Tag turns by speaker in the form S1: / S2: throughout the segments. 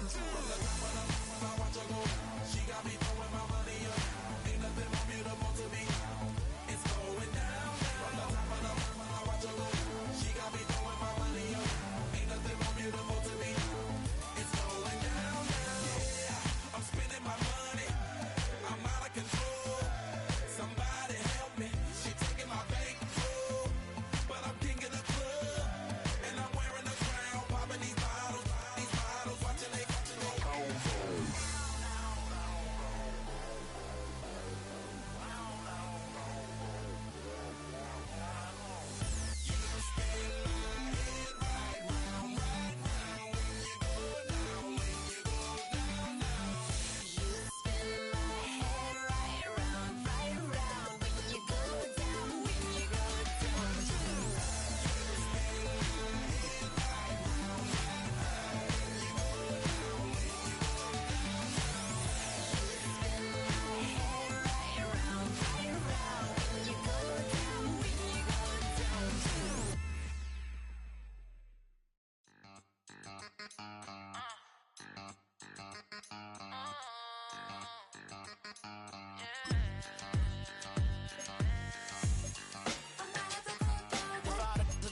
S1: From the top of the I watch her go down. She got me throwing my money up. Ain't nothing more beautiful to me. It's going down, down. From the top of the I watch her go down. She got me throwing my money up. Ain't nothing more beautiful to me. It's going down, down. Yeah, I'm spending my money. I'm out of control. Somebody help me. She taking my bankroll, but I'm king of the club, and I'm wearing a crown, popping these bottles, watching they go.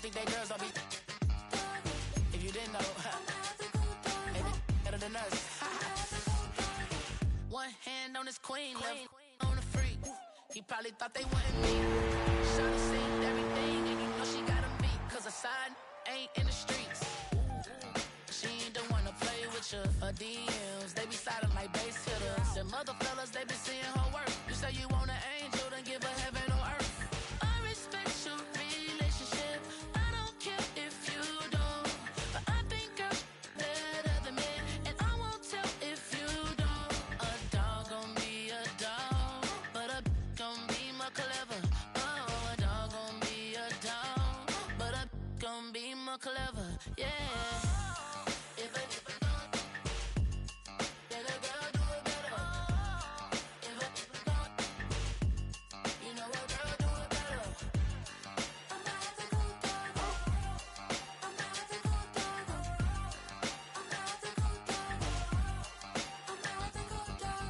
S2: Think they girls don't be. If you didn't know, they be better than us. One hand on his queen, left on the freak. He probably thought they wouldn't be. Shawty seen everything, and you know she got him beat. Cause a side ain't in the streets. She ain't the one to play with you. Her DMs, they be sliding like base hitters. The mother fellas, they be seeing her work. You say you want an angel, then give her heaven on earth. I respect your relationship. I don't care if you don't, but I think girls better than men, and I won't tell if you don't. A dog gon' be a dog, but a gon' be more clever. Oh, a dog gon' be a dog, but a gon' be more clever. Yeah. If a then a girl do it better. If a you know a girl do it better.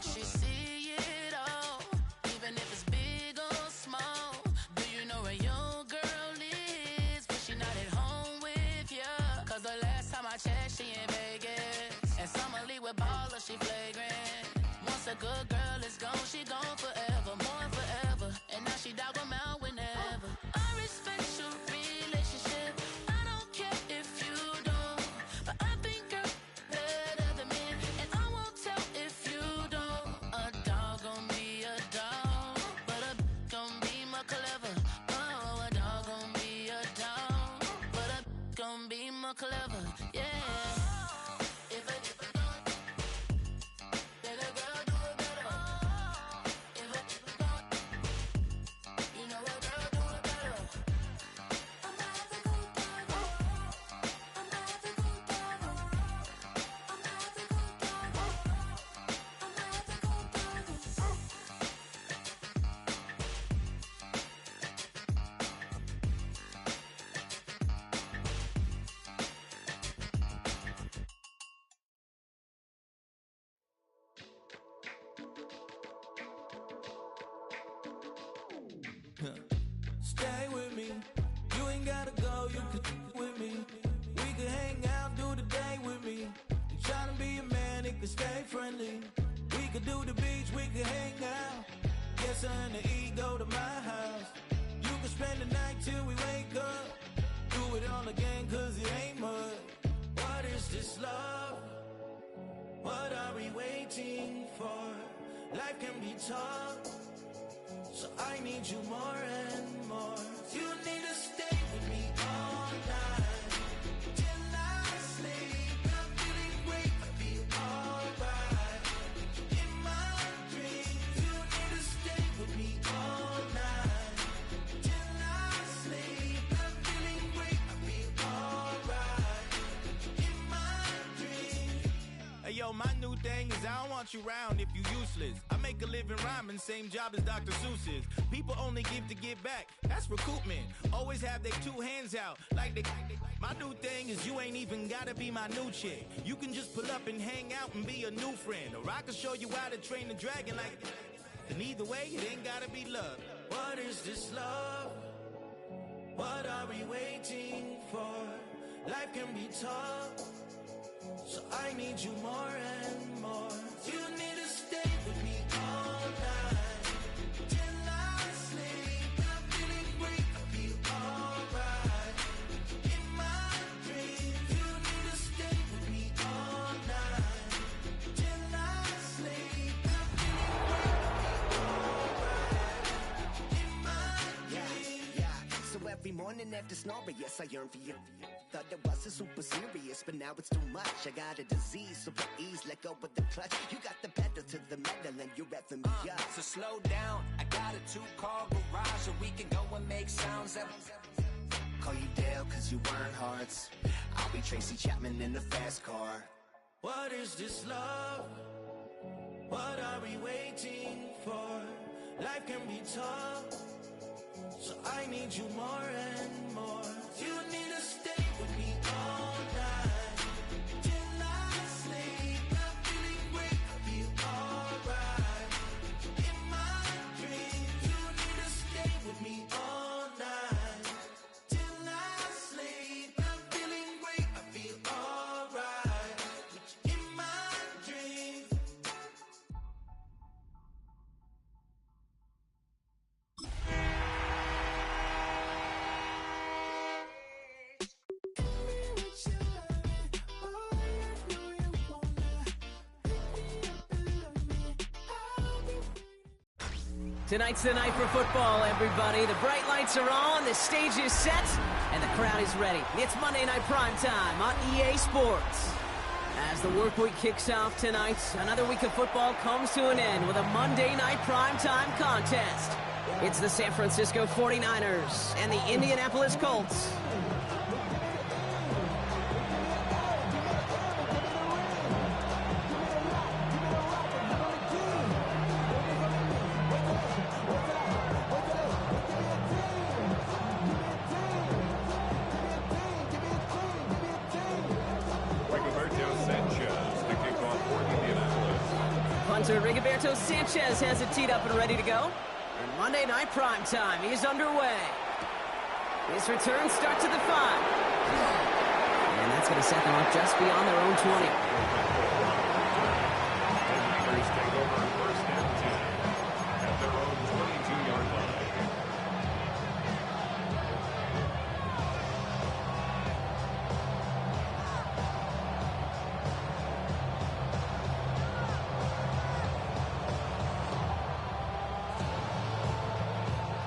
S2: She see it all, even if it's big or small. Do you know where your girl is when she not at home with ya? Cause the last time I checked, she in Vegas, and Summer Lee with Baller, she flagrant. Once a good girl is gone, she gone forever, more forever. And now she dog 'em out whenever. I respect your relationship. I don't care if you don't, but I think girls better than men, and I won't tell if you don't. A dog gon' be a dog, but a gon' be more clever. Oh, a dog gon' be a dog, but a gon' be more clever. Yeah. If a then a girl do it better. If a you know a girl do it better.
S3: Stay with me, you ain't gotta go, you could with me. We could hang out, do the day with me. You tryna be a man, it could stay friendly. We could do the beach, we could hang out. Get her and the E, go to my house. You could spend the night till we wake up. Do it all again, cause it ain't mud. What is this love? What are we waiting for? Life can be tough, so I need you more and more. You need to stay with me all night till I sleep. I'm feeling great, I feel alright. In my dreams, you need to stay with me all night till I sleep. I'm feeling great, I feel alright. In my dreams.
S4: Hey yo, my new
S3: thing is I don't want you round if you useless. I make a living rhyming, same job as Dr. Seuss's. People only give to give back, that's recoupment. Always have their two hands out, like they. My new thing is you ain't even gotta be my new chick. You can just pull up and hang out and be a new friend. Or I can show you how to train the dragon like. And either way, it ain't gotta be love. What is this love? What are we waiting for? Life can be tough, so I need you more and more. You need to stay with me all night till I sleep. I'm feeling great, I feel alright. In my dreams, you need to stay with me all night till I sleep. I'm feeling great, I feel alright. In my dreams.
S4: Yeah. So every morning after snoring, yes, I yearn for you. Thought it wasn't super serious, but now it's too much. I got a disease, so please let go with the clutch. You got the pedal to the metal and you're revving me up.
S5: So slow down, I got a 2-car garage, so we can go and make sounds that...
S4: Call you Dale, cause you weren't hearts. I'll be Tracy Chapman in the fast car.
S3: What is this love? What are we waiting for? Life can be tough, so I need you more and more. You need to stay with me all night till I sleep. I'm feeling great, I feel alright. In my dreams, you need to stay with me all night till I sleep. I'm feeling great, I feel alright. In my dreams.
S6: Tonight's the night for football, everybody. The bright lights are on, the stage is set, and the crowd is ready. It's Monday Night Primetime on EA Sports. As the work week kicks off tonight, another week of football comes to an end with a Monday Night Primetime contest. It's the San Francisco 49'ers and the Indianapolis Colts. Rigoberto Sanchez has it teed up and ready to go. And Monday Night Primetime is underway. His return starts at the 5. And that's going to set them up just beyond their own 20.
S7: Niners take over on 1st and 10 at their own 22-yard line.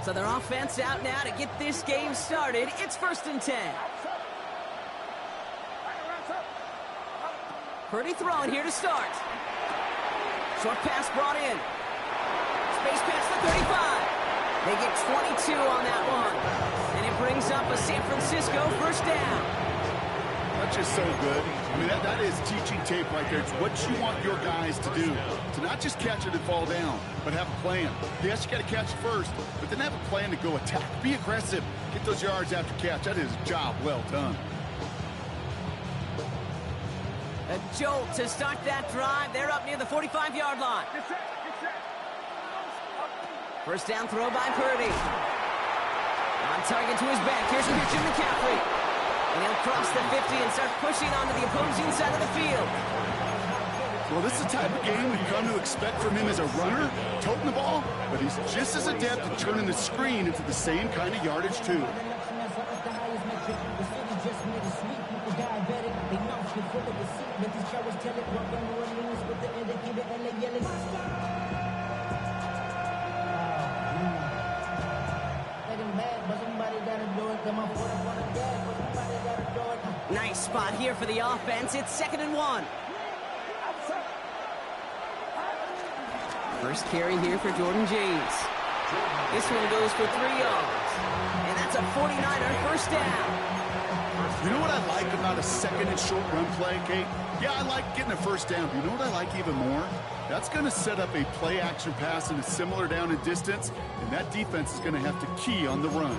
S6: So their offense out now to get this game started. It's 1st and 10. Purdy throwing here to start. Short pass brought in. Space pass to 35. They get 22 on that one. And it brings up a San Francisco 1st down.
S8: That's just so good. I mean, that is teaching tape right there. It's what you want your guys to do. To not just catch it and fall down, but have a plan. Yes, you got to catch it first, but then have a plan to go attack. Be aggressive. Get those yards after catch. That is a job well done.
S6: A jolt to start that drive. They're up near the 45-yard line. 1st down throw by Purdy. On target to his back. Here's Christian McCaffrey. And he'll cross the 50 and start pushing onto the opposing side of the field.
S8: Well, this is the type of game we've come to expect from him as a runner, toting the ball, but he's just as adept at turning the screen into the same kind of yardage, too.
S6: Nice spot here for the offense. It's 2nd and 1. First carry here for Jordan James. This one goes for 3 yards. And that's a 49er 1st down.
S8: You know what I like about a second and short run play, Kate? Yeah, I like getting a first down. But you know what I like even more? That's going to set up a play action pass in a similar down and distance, and that defense is going to have to key on the run.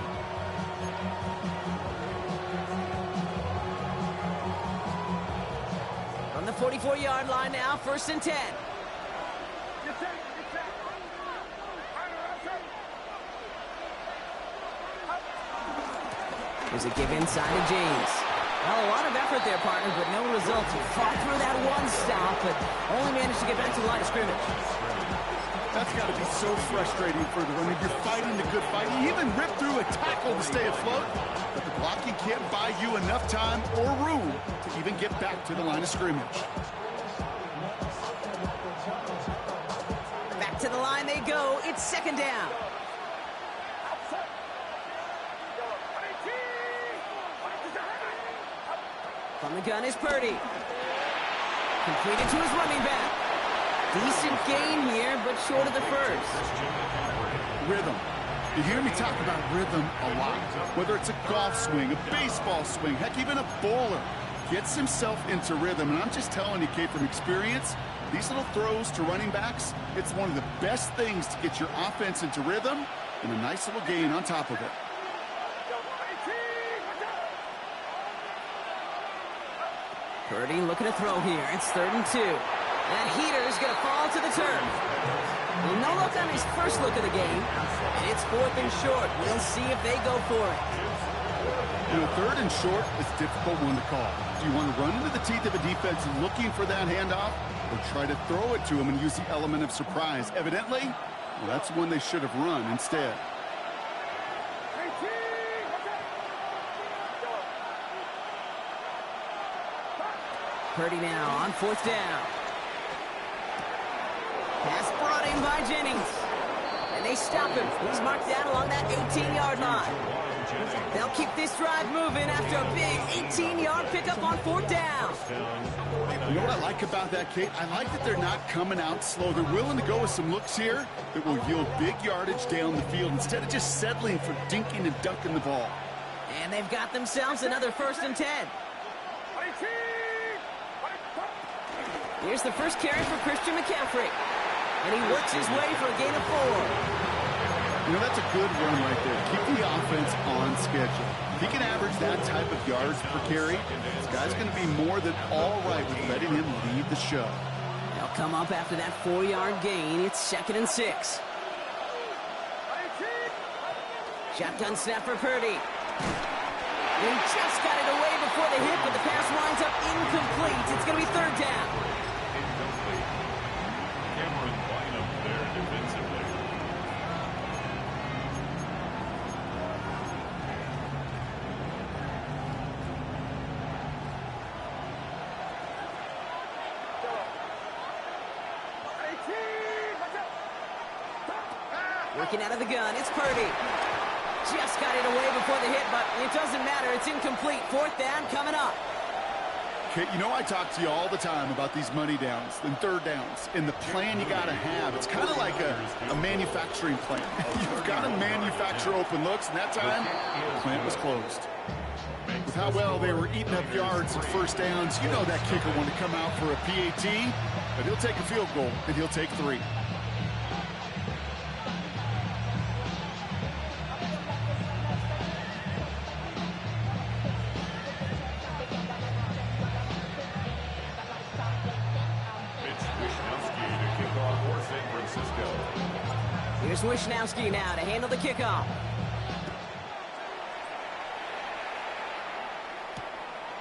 S6: From the 44-yard line now, 1st and 10. There's a give inside to James. Well, a lot of effort there, partner, but no results. He fought through that one stop, but only managed to get back to the line of scrimmage.
S8: That's got to be so frustrating for the runner. You're fighting the good fight. You even ripped through a tackle to stay afloat, but the blocking can't buy you enough time or room to even get back to the line of scrimmage.
S6: Back to the line they go. It's 2nd down. From the gun is Purdy. Completed to his running back. Decent gain here, but short of the first.
S8: Rhythm. You hear me talk about rhythm a lot. Whether it's a golf swing, a baseball swing, heck, even a bowler gets himself into rhythm. And I'm just telling you, Kate, from experience, these little throws to running backs, it's one of the best things to get your offense into rhythm and a nice little gain on top of it.
S6: Purdy looking to throw here. It's 3rd and 2. That heater is going to fall to the turf. No look on his first look of the game. And it's 4th and short. We'll see if they go for it.
S8: You know, 3rd and short is a difficult one to call. Do you want to run into the teeth of a defense looking for that handoff, or try to throw it to him and use the element of surprise? Evidently, well, that's one they should have run instead.
S6: Purdy now on 4th down. Pass brought in by Jennings. And they stop him. He's marked down along that 18-yard line. They'll keep this drive moving after a big 18-yard pickup on 4th down.
S8: You know what I like about that, Kate? I like that they're not coming out slow. They're willing to go with some looks here that will yield big yardage down the field instead of just settling for dinking and dunking the ball.
S6: And they've got themselves another 1st and 10. Here's the first carry for Christian McCaffrey. And he works his way for a gain of 4.
S8: You know, that's a good run right there. Keep the offense on schedule. If he can average that type of yards per carry, this guy's going to be more than all right with letting him lead the show.
S6: They'll come up after that 4-yard gain. It's 2nd and 6. Shotgun snap for Purdy. He just got it away before the hit, but the pass winds up incomplete. It's going to be 3rd down. Working out of the gun, it's Purdy. Just got it away before the hit, but it doesn't matter. It's incomplete. 4th down coming up.
S8: Okay, you know I talk to you all the time about these money downs and 3rd downs and the plan you got to have. It's kind of like a manufacturing plant. You've got to manufacture open looks, and that time, the plant was closed. With how well they were eating up yards and 1st downs, you know that kicker wanted to come out for a PAT, but he'll take a field goal, and he'll take 3.
S6: Here's Wishnowski now to handle the kickoff.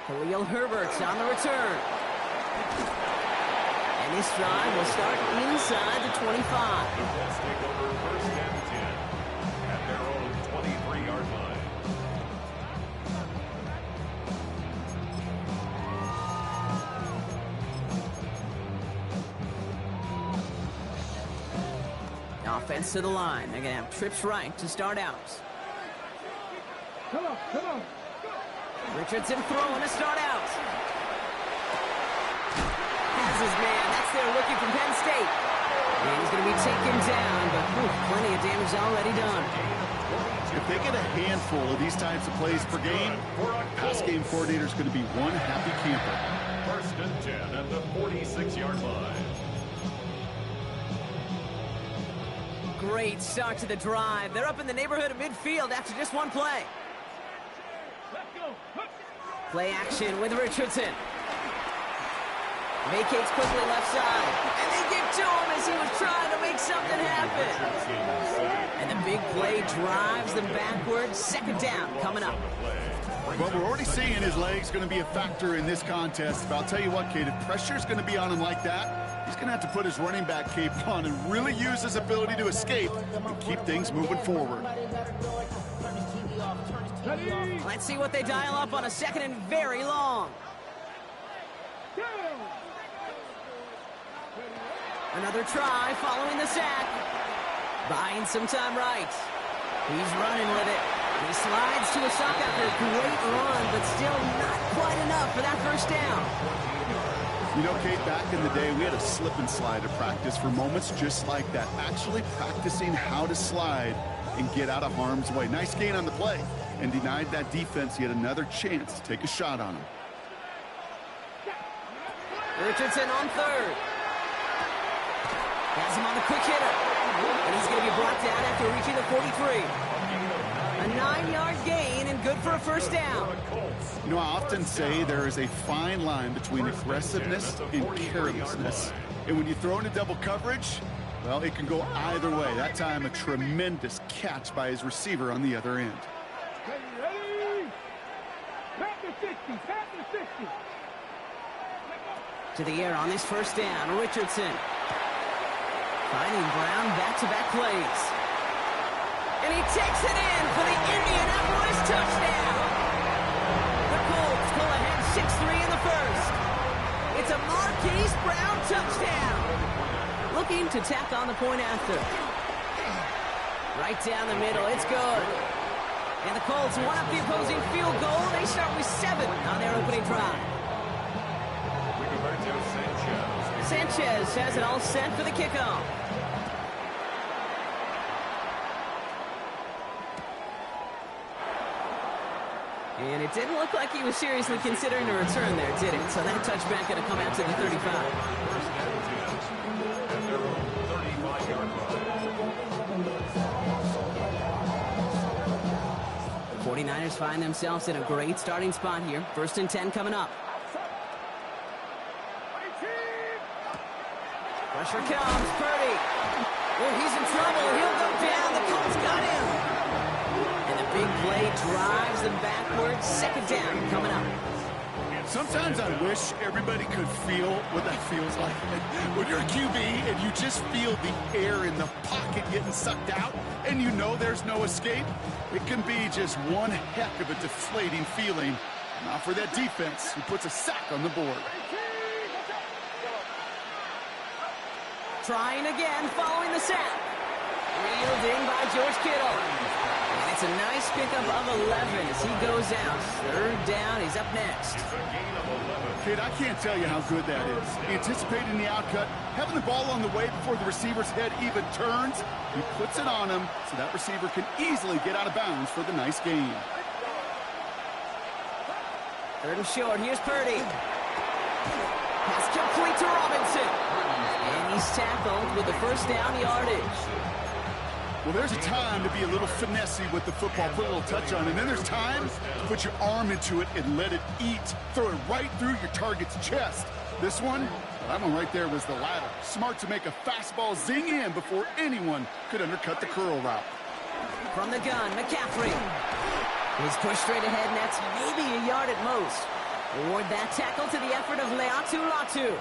S6: Khalil Herbert's on the return. And this drive will start inside the 25.
S7: Let's take over 1st and 10 at their own 23-yard line.
S6: Offense to the line. They're going to have trips right to start out.
S9: Come on.
S6: Richardson throwing to start out. Has his man. That's their rookie from Penn State. And he's going to be taken down, but plenty of damage already done.
S8: If they get a handful of these types of plays per game, pass game coordinator is going to be one happy camper.
S7: 1st and 10 at the 46-yard line.
S6: Great start to the drive. They're up in the neighborhood of midfield after just one play. Play action with Richardson. Vacates quickly left side. And they get to him as he was trying to make something happen. And the big play drives them backwards. 2nd down coming up.
S8: Well, we're already seeing his legs going to be a factor in this contest. But I'll tell you what, Kate, if pressure's going to be on him like that, he's going to have to put his running back cape on and really use his ability to escape and keep things moving forward.
S6: Let's see what they dial up on a 2nd and very long. Another try following the sack. Buying some time right. He's running with it. He slides to a sock after a great run, but still not quite enough for that 1st down.
S8: You know, Kate, back in the day, we had a slip and slide to practice for moments just like that. Actually practicing how to slide and get out of harm's way. Nice gain on the play and denied that defense yet another chance to take a shot on him.
S6: Richardson on 3rd. Has him on the quick hitter. And he's going to be brought down after reaching the 43. A 9-yard gain and good for a 1st down.
S8: You know, I often say there is a fine line between aggressiveness and carelessness. And when you throw into double coverage, well, it can go either way. That time, a tremendous catch by his receiver on the other end.
S6: To the air on this 1st down, Richardson. Finding Brown back-to-back plays. And he takes it in for the Indianapolis touchdown. The Colts pull ahead 6-3 in the 1st. It's a Marquise Brown touchdown. Looking to tack on the point after. Right down the middle, it's good. And the Colts one up the opposing field goal. They start with 7 on their opening drive. Sanchez has it all set for the kickoff. And it didn't look like he was seriously considering a return there, did it? So that touchback going to come out to the 35. 49ers find themselves in a great starting spot here. 1st and 10 coming up. Pressure comes, Purdy. Oh, he's in trouble. He'll go down. The Colts got him. And the big play drives them backwards. 2nd down coming up.
S8: Sometimes I wish everybody could feel what that feels like. When you're a QB and you just feel the air in the pocket getting sucked out and you know there's no escape, it can be just one heck of a deflating feeling. Not for that defense who puts a sack on the board.
S6: Trying again following the sack. Reeled in by George Kittle. And it's a nice pickup of 11 as he goes out. 3rd down, he's up next.
S8: Kid, I can't tell you how good that is. Anticipating the outcut, having the ball on the way before the receiver's head even turns. He puts it on him so that receiver can easily get out of bounds for the nice gain.
S6: 3rd and short, here's Purdy. Pass complete to Robinson. And he's tackled with the 1st down yardage.
S8: Well, there's a time to be a little finessey with the football, put a little touch on, and then there's time to put your arm into it and let it eat. Throw it right through your target's chest. This one, well, that one right there was the latter. Smart to make a fastball zing in before anyone could undercut the curl route.
S6: From the gun, McCaffrey. He's pushed straight ahead, and that's maybe a yard at most. Award that tackle to the effort of Leatu Latu.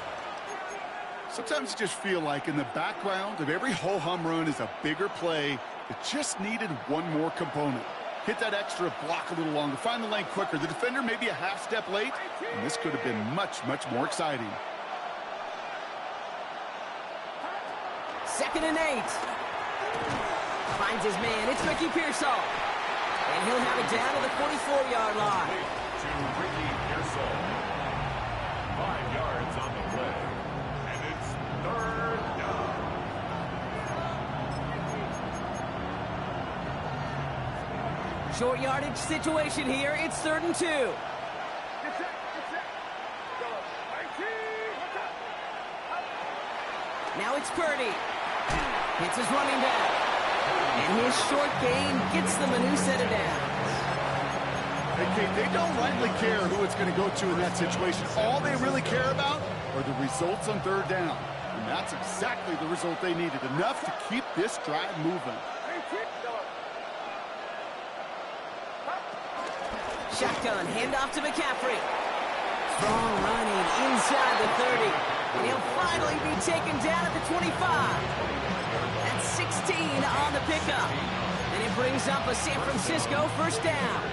S8: Sometimes you just feel like in the background of every ho-hum run is a bigger play that just needed one more component. Hit that extra block a little longer, find the lane quicker. The defender may be a half step late, and this could have been much, much more exciting.
S6: 2nd and 8. Finds his man. It's Ricky Pearsall. And he'll have it down to the 44-yard line.
S7: To Ricky Pearsall. 5 yards on the play. And it's 3rd down.
S6: Short yardage situation here. It's 3rd and 2. Now it's Purdy. Hits his running back. And his short gain gets them a new set of downs.
S8: Hey, Kate, they don't rightly care who it's going to go to in that situation. All they really care about are the results on 3rd down. And that's exactly the result they needed. Enough to keep this drive moving.
S6: Shotgun, handoff to McCaffrey. Strong running inside the 30. And he'll finally be taken down at the 25. That's 16 on the pickup. And it brings up a San Francisco 1st down.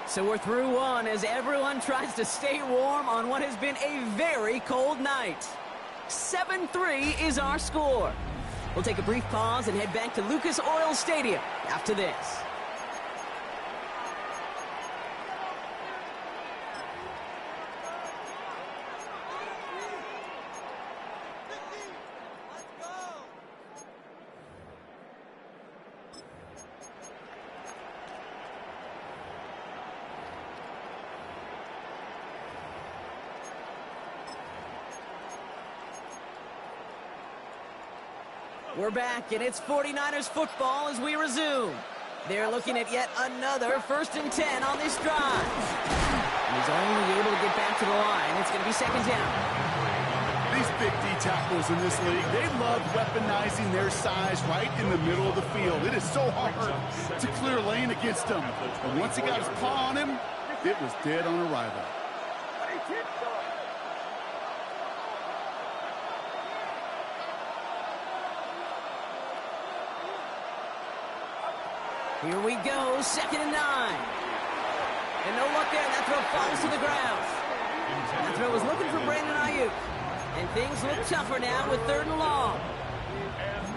S6: So we're through one as everyone tries to stay warm on what has been a very cold night. 7-3 is our score. We'll take a brief pause and head back to Lucas Oil Stadium after this. We're back, and it's 49ers football as we resume. They're looking at yet another 1st and 10 on this drive. He's only able to get back to the line. It's going to be 2nd down.
S8: These big D tackles in this league, they love weaponizing their size right in the middle of the field. It is so hard to clear lane against them. And once he got his paw on him, it was dead on arrival.
S6: Here we go, 2nd and 9. And no luck there, that throw falls to the ground. That throw was looking for Brandon Ayuk. And things look tougher now with 3rd and long.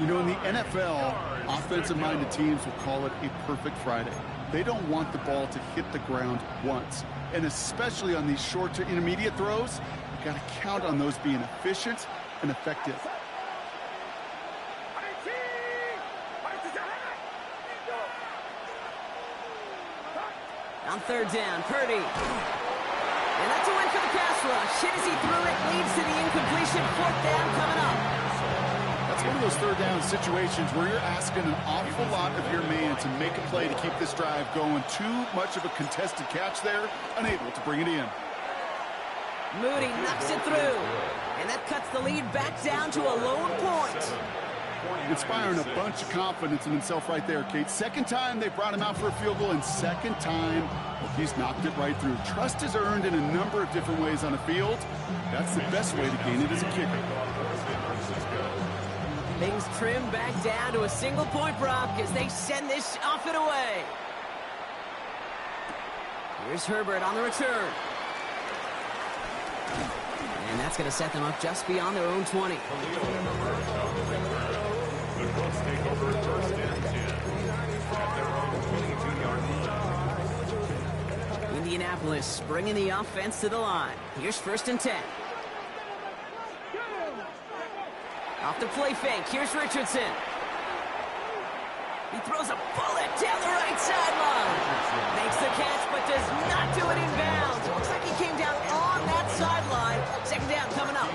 S8: You know, in the NFL, offensive-minded teams will call it a perfect Friday. They don't want the ball to hit the ground once. And especially on these short to intermediate throws, you got to count on those being efficient and effective.
S6: On 3rd down, Purdy. And that's a win for the pass rush. Hit as he threw it, leads to the incompletion. 4th down coming up.
S8: That's one of those 3rd down situations where you're asking an awful lot of your man to make a play to keep this drive going. Too much of a contested catch there, unable to bring it in.
S6: Moody knocks it through. And that cuts the lead back down to a lone point.
S8: Inspiring a bunch of confidence in himself right there, Kate. 2nd time they brought him out for a field goal, and 2nd time, well, he's knocked it right through. Trust is earned in a number of different ways on the field. That's the best way to gain it as a kicker.
S6: Things trim back down to a single-point Brock as they send this off and away. Here's Herbert on the return. And that's going to set them up just beyond their own 20.
S7: The Colts take over 1st and 10 at their own 22-yard line.
S6: Indianapolis bringing the offense to the line. Here's 1st and 10. Off the play fake. Here's Richardson. He throws a bullet down the right sideline. Makes the catch, but does not do it in bounds. Looks like he came down on that sideline. 2nd down coming up.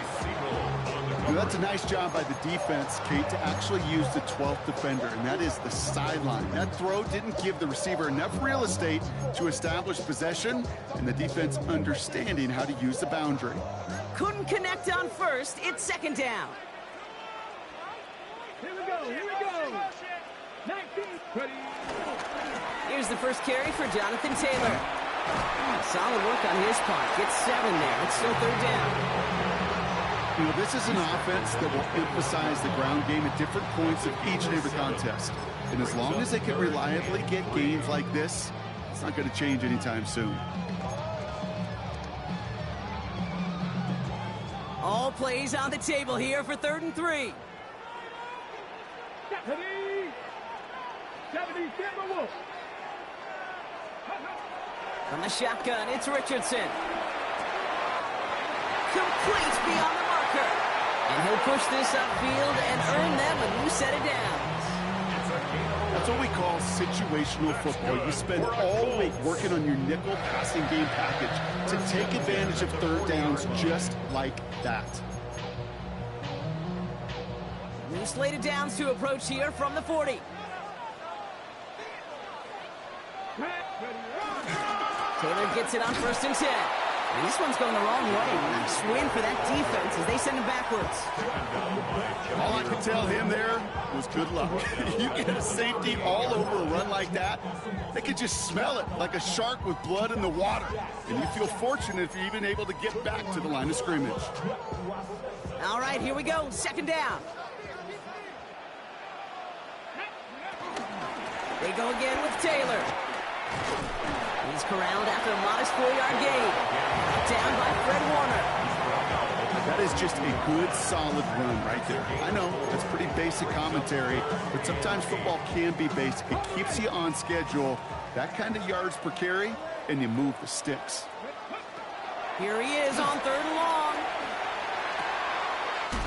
S8: You know, that's a nice job by the defense, Kate, to actually use the 12th defender, and that is the sideline. That throw didn't give the receiver enough real estate to establish possession, and the defense understanding how to use the boundary.
S6: Couldn't connect on 1st. It's 2nd down.
S9: Here we go. 19, ready.
S6: Here's the first carry for Jonathan Taylor. Solid work on his part. Gets 7 there. It's still 3rd down.
S8: You know, this is an offense that will emphasize the ground game at different points of each and every contest. And as long as they can reliably get gains like this, it's not going to change anytime soon.
S6: All plays on the table here for 3rd and 3.
S9: Ready. s1w16.
S6: From the shotgun, it's Richardson. Complete beyond the marker. And he'll push this upfield and earn them a new set of downs.
S8: That's what we call situational football. You spend all week working on your nickel passing game package to take advantage of third downs just like that.
S6: New slated downs to approach here from the 40. Taylor gets it on 1st and 10. And this one's going the wrong way. Nice win for that defense as they send him backwards.
S8: All I could tell him there was good luck. You get a safety all over a run like that, they could just smell it like a shark with blood in the water. And you feel fortunate if you're even able to get back to the line of scrimmage.
S6: All right, here we go. 2nd down. They go again with Taylor. He's corralled after a modest 4-yard gain. Down by Fred Warner.
S8: That is just a good, solid run right there. I know, that's pretty basic commentary, but sometimes football can be basic. It keeps you on schedule, that kind of yards per carry, and you move the sticks.
S6: Here he is on 3rd and long.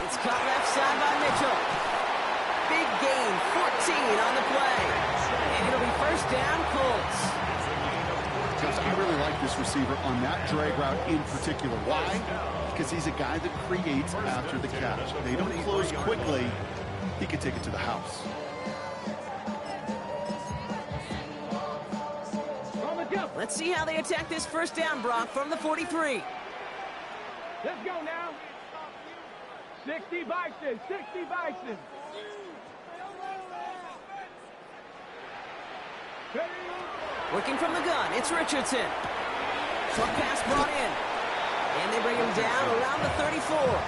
S6: It's caught left side by Mitchell. Big gain, 14 on the play. And it'll be 1st down, Colts.
S8: I really like this receiver on that drag route in particular. Why? Because he's a guy that creates after the catch. They don't close quickly. He could take it to the house.
S6: Let's see how they attack this 1st down, Brock, from the 43.
S9: Let's go now. 60 Bison, 60 Bison.
S6: Working from the gun, it's Richardson. Short pass brought in. And they bring him down around the 34.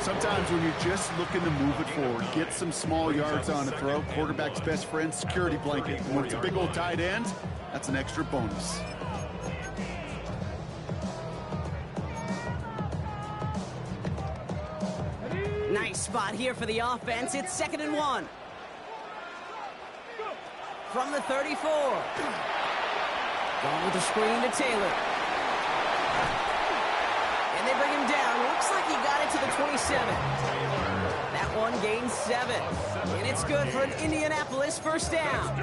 S8: Sometimes when you're just looking to move it forward, get some small yards on a throw, quarterback's best friend, security blanket. And when it's a big old tight end, that's an extra bonus.
S6: Nice spot here for the offense. It's 2nd and 1. From the 34. Going with the screen to Taylor. And they bring him down. Looks like he got it to the 27. That one gains 7. And it's good for an Indianapolis 1st down.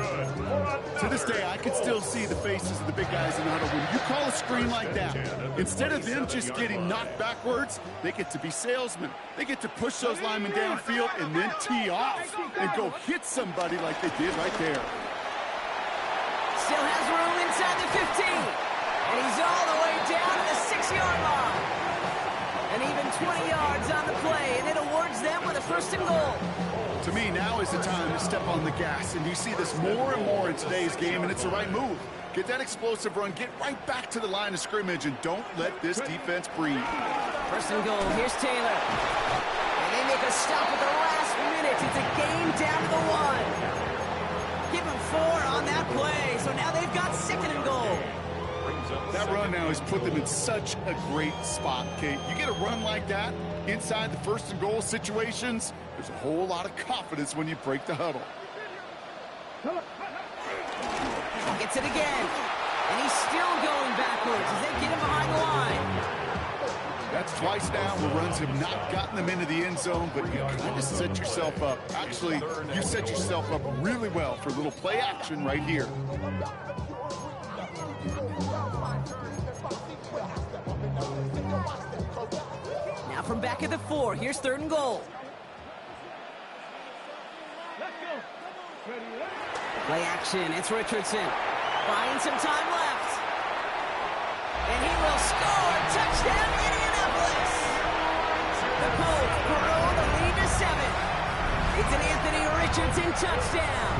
S8: To this day, I can still see the faces of the big guys in the huddle. When you call a screen like that, instead of them just getting knocked backwards, they get to be salesmen. They get to push those linemen downfield and then tee off and go hit somebody like they did right there.
S6: Still has room inside the 15. And he's all the way down to the 6-yard line. And even 20 yards on the play, and it awards them with a 1st and goal.
S8: To me, now is the time to step on the gas. And you see this more and more in today's game, and it's the right move. Get that explosive run, get right back to the line of scrimmage, and don't let this defense breathe.
S6: 1st and goal, here's Taylor. And they make a stop at the last minute. It's a gain down to the 1. Give him 4 on that play, so now they've got 2nd and goal.
S8: That run now has put them in such a great spot, Kate. You get a run like that inside the 1st and goal situations, there's a whole lot of confidence when you break the huddle.
S6: Gets it again, and he's still going backwards as they get him behind the line.
S8: That's twice now where runs have not gotten them into the end zone, but you kind of set yourself up. Actually, you set yourself up really well for a little play action right here.
S6: Now from back at the 4, here's 3rd and goal. Play action, it's Richardson. Buying some time left. And he will score. Touchdown, Indianapolis. The Colts grow the lead to 7. It's an Anthony Richardson touchdown.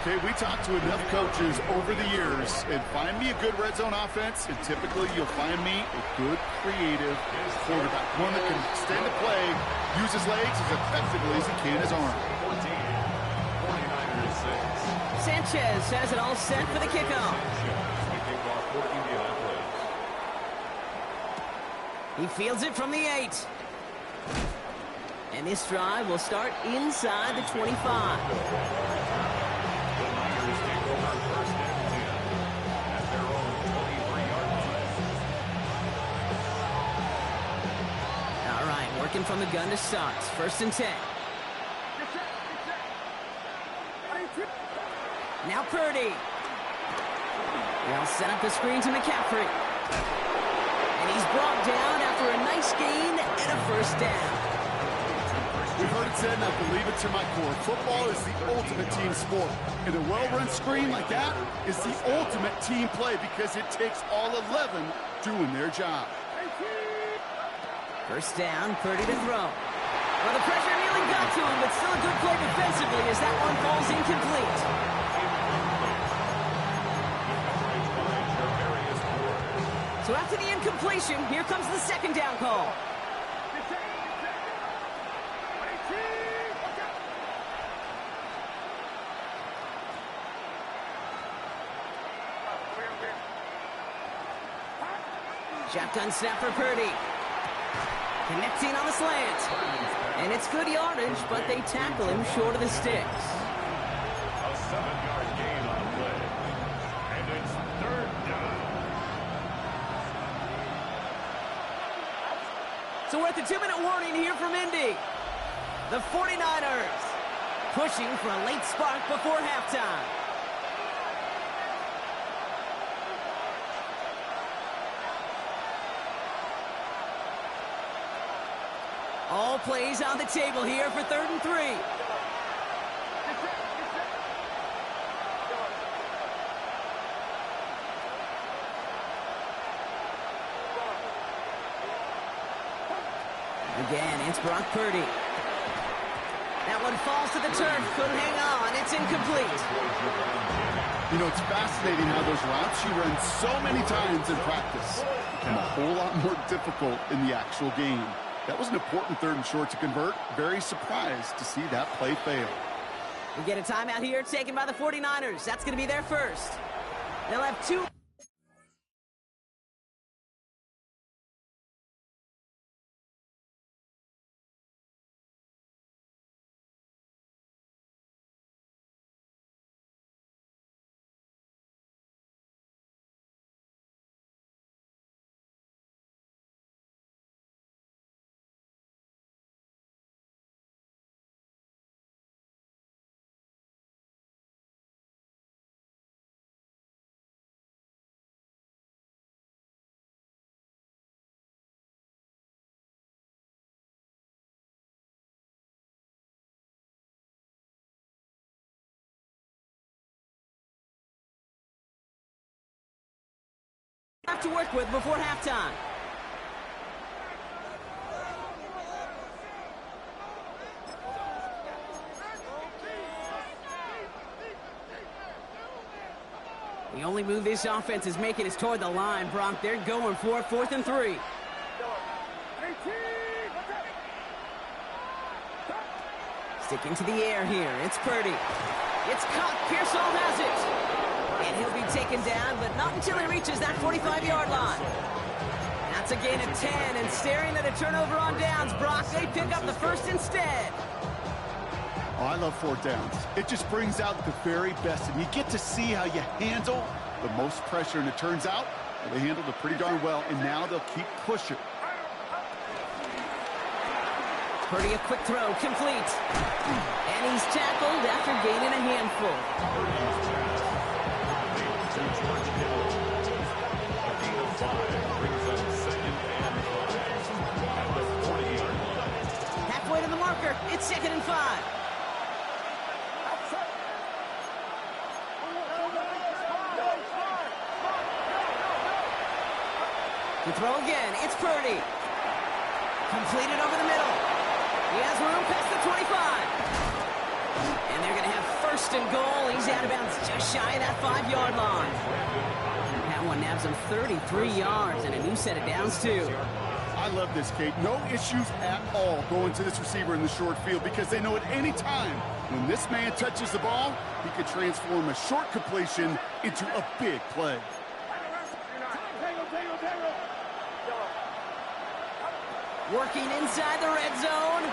S8: Okay, we talked to enough coaches over the years, and find me a good red zone offense, and typically you'll find me a good, creative quarterback. One that can extend the play, use his legs as effectively as he can his arm.
S6: Sanchez has it all set for the kickoff. He fields it from the 8. And this drive will start inside the 25.
S7: The Niners take over first and 10 at their own 23-yard line.
S6: All right, working from the gun to start. First and 10. Now Purdy. They'll set up the screen to McCaffrey. And he's brought down after a nice gain and a first down.
S8: We've heard it said, and I believe it to my core. Football is the ultimate team sport. And a well-run screen like that is the ultimate team play because it takes all 11 doing their job.
S6: First down, Purdy to throw. Well, the pressure nearly got to him, but still a good play defensively as that one falls incomplete. So after the incompletion, here comes the second down call. Shotgun snap for Purdy. Connecting on the slant. And it's good yardage, but they tackle him short of the sticks.
S7: A 7-yard gain on the play. And it's third down.
S6: So we're at the 2-minute warning here from Indy. The 49ers pushing for a late spark before halftime. All plays on the table here for 3rd and 3. Again, it's Brock Purdy. That one falls to the turf. Couldn't hang on. It's incomplete.
S8: You know, it's fascinating how those routes you run so many times in practice become a whole lot more difficult in the actual game. That was an important 3rd and short to convert. Very surprised to see that play fail.
S6: We get a timeout here taken by the 49ers. That's going to be their first. They'll have 2. Have to work with before halftime. The only move this offense is making is toward the line, Bronk. They're going for it, 4th and 3. Sticking to the air here. It's Purdy. It's caught. Pearsall has it. And he'll be taken down, but not until he reaches that 45-yard line. That's a gain of 10, and staring at a turnover on downs, Brock, they pick up the first instead.
S8: Oh, I love 4th downs. It just brings out the very best, and you get to see how you handle the most pressure, and it turns out they handled it pretty darn well, and now they'll keep pushing.
S6: Purdy, a quick throw, complete. And he's tackled after gaining a handful. Halfway to the marker, it's 2nd and 5. To throw again, it's Purdy. Completed over the middle. He has room past the 25. And they're going to have 1st and goal. He's out of bounds just shy of that 5-yard line. That one nabs him 33 yards and a new set of downs, too.
S8: I love this, Kate. No issues at all going to this receiver in the short field because they know at any time when this man touches the ball, he could transform a short completion into a big play.
S6: Working inside the red zone.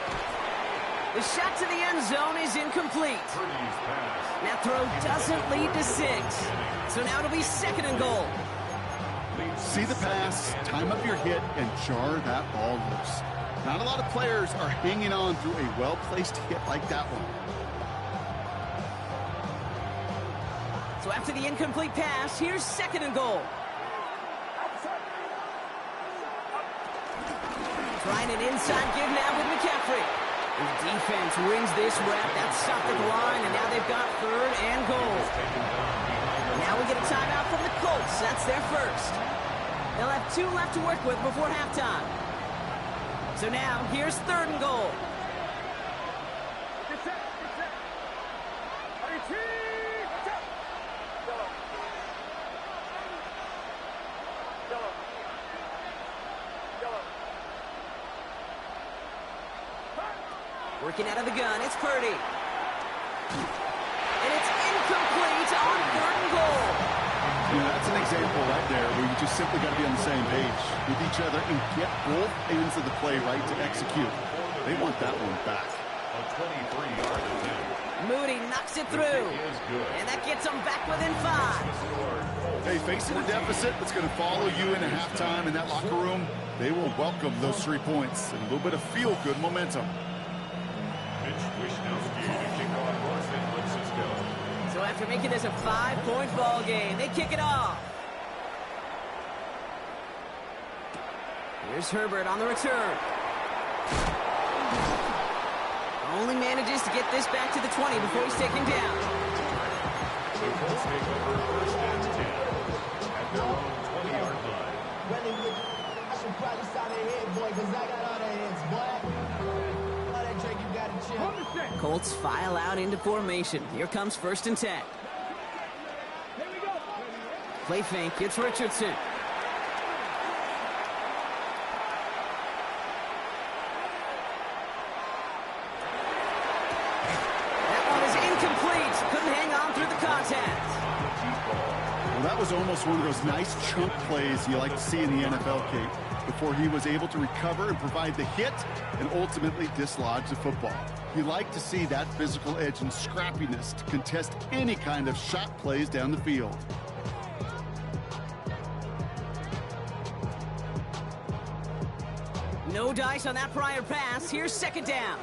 S6: The shot to the end zone is incomplete.
S7: Purdy's pass.
S6: That throw doesn't lead to 6. So now it'll be 2nd and goal.
S8: See the pass, time up your hit, and jar that ball loose. Not a lot of players are hanging on through a well-placed hit like that one.
S6: So after the incomplete pass, here's 2nd and goal. Trying an inside give now with McCaffrey. And the defense wins this rep. That's stopped at the line, and now they've got 3rd and goal. Now we get a timeout from the Colts. That's their first. They'll have 2 left to work with before halftime. So now, here's 3rd and goal. Working out of the gun, it's Purdy. And it's incomplete on 3rd and goal.
S8: You know, that's an example right there where you just simply got to be on the same page with each other and get both ends of the play right to execute. They want that one back.
S7: A 23-yard attempt.
S6: Moody knocks it through. And that gets them back within 5.
S8: Hey, facing a deficit that's going to follow you into halftime in that locker room, they will welcome those 3 points and a little bit of feel-good momentum.
S6: So after making this a 5-point ball game, they kick it off. Here's Herbert on the return. Only manages to get this back to the 20 before he's taken down.
S7: The Colts take over 1st and 10 at their own 20-yard line.
S3: I should probably sign a head, boy, because I got all the heads, boy. All that drink, you got to chill.
S6: Colts file out into formation. Here comes 1st and 10. Play fake, it's Richardson. That one is incomplete. Couldn't hang on through the contact.
S8: Well, that was almost one of those nice chunk plays you like to see in the NFL, Kate, before he was able to recover and provide the hit and ultimately dislodge the football. You like to see that physical edge and scrappiness to contest any kind of shot plays down the field.
S6: No dice on that prior pass. Here's 2nd down.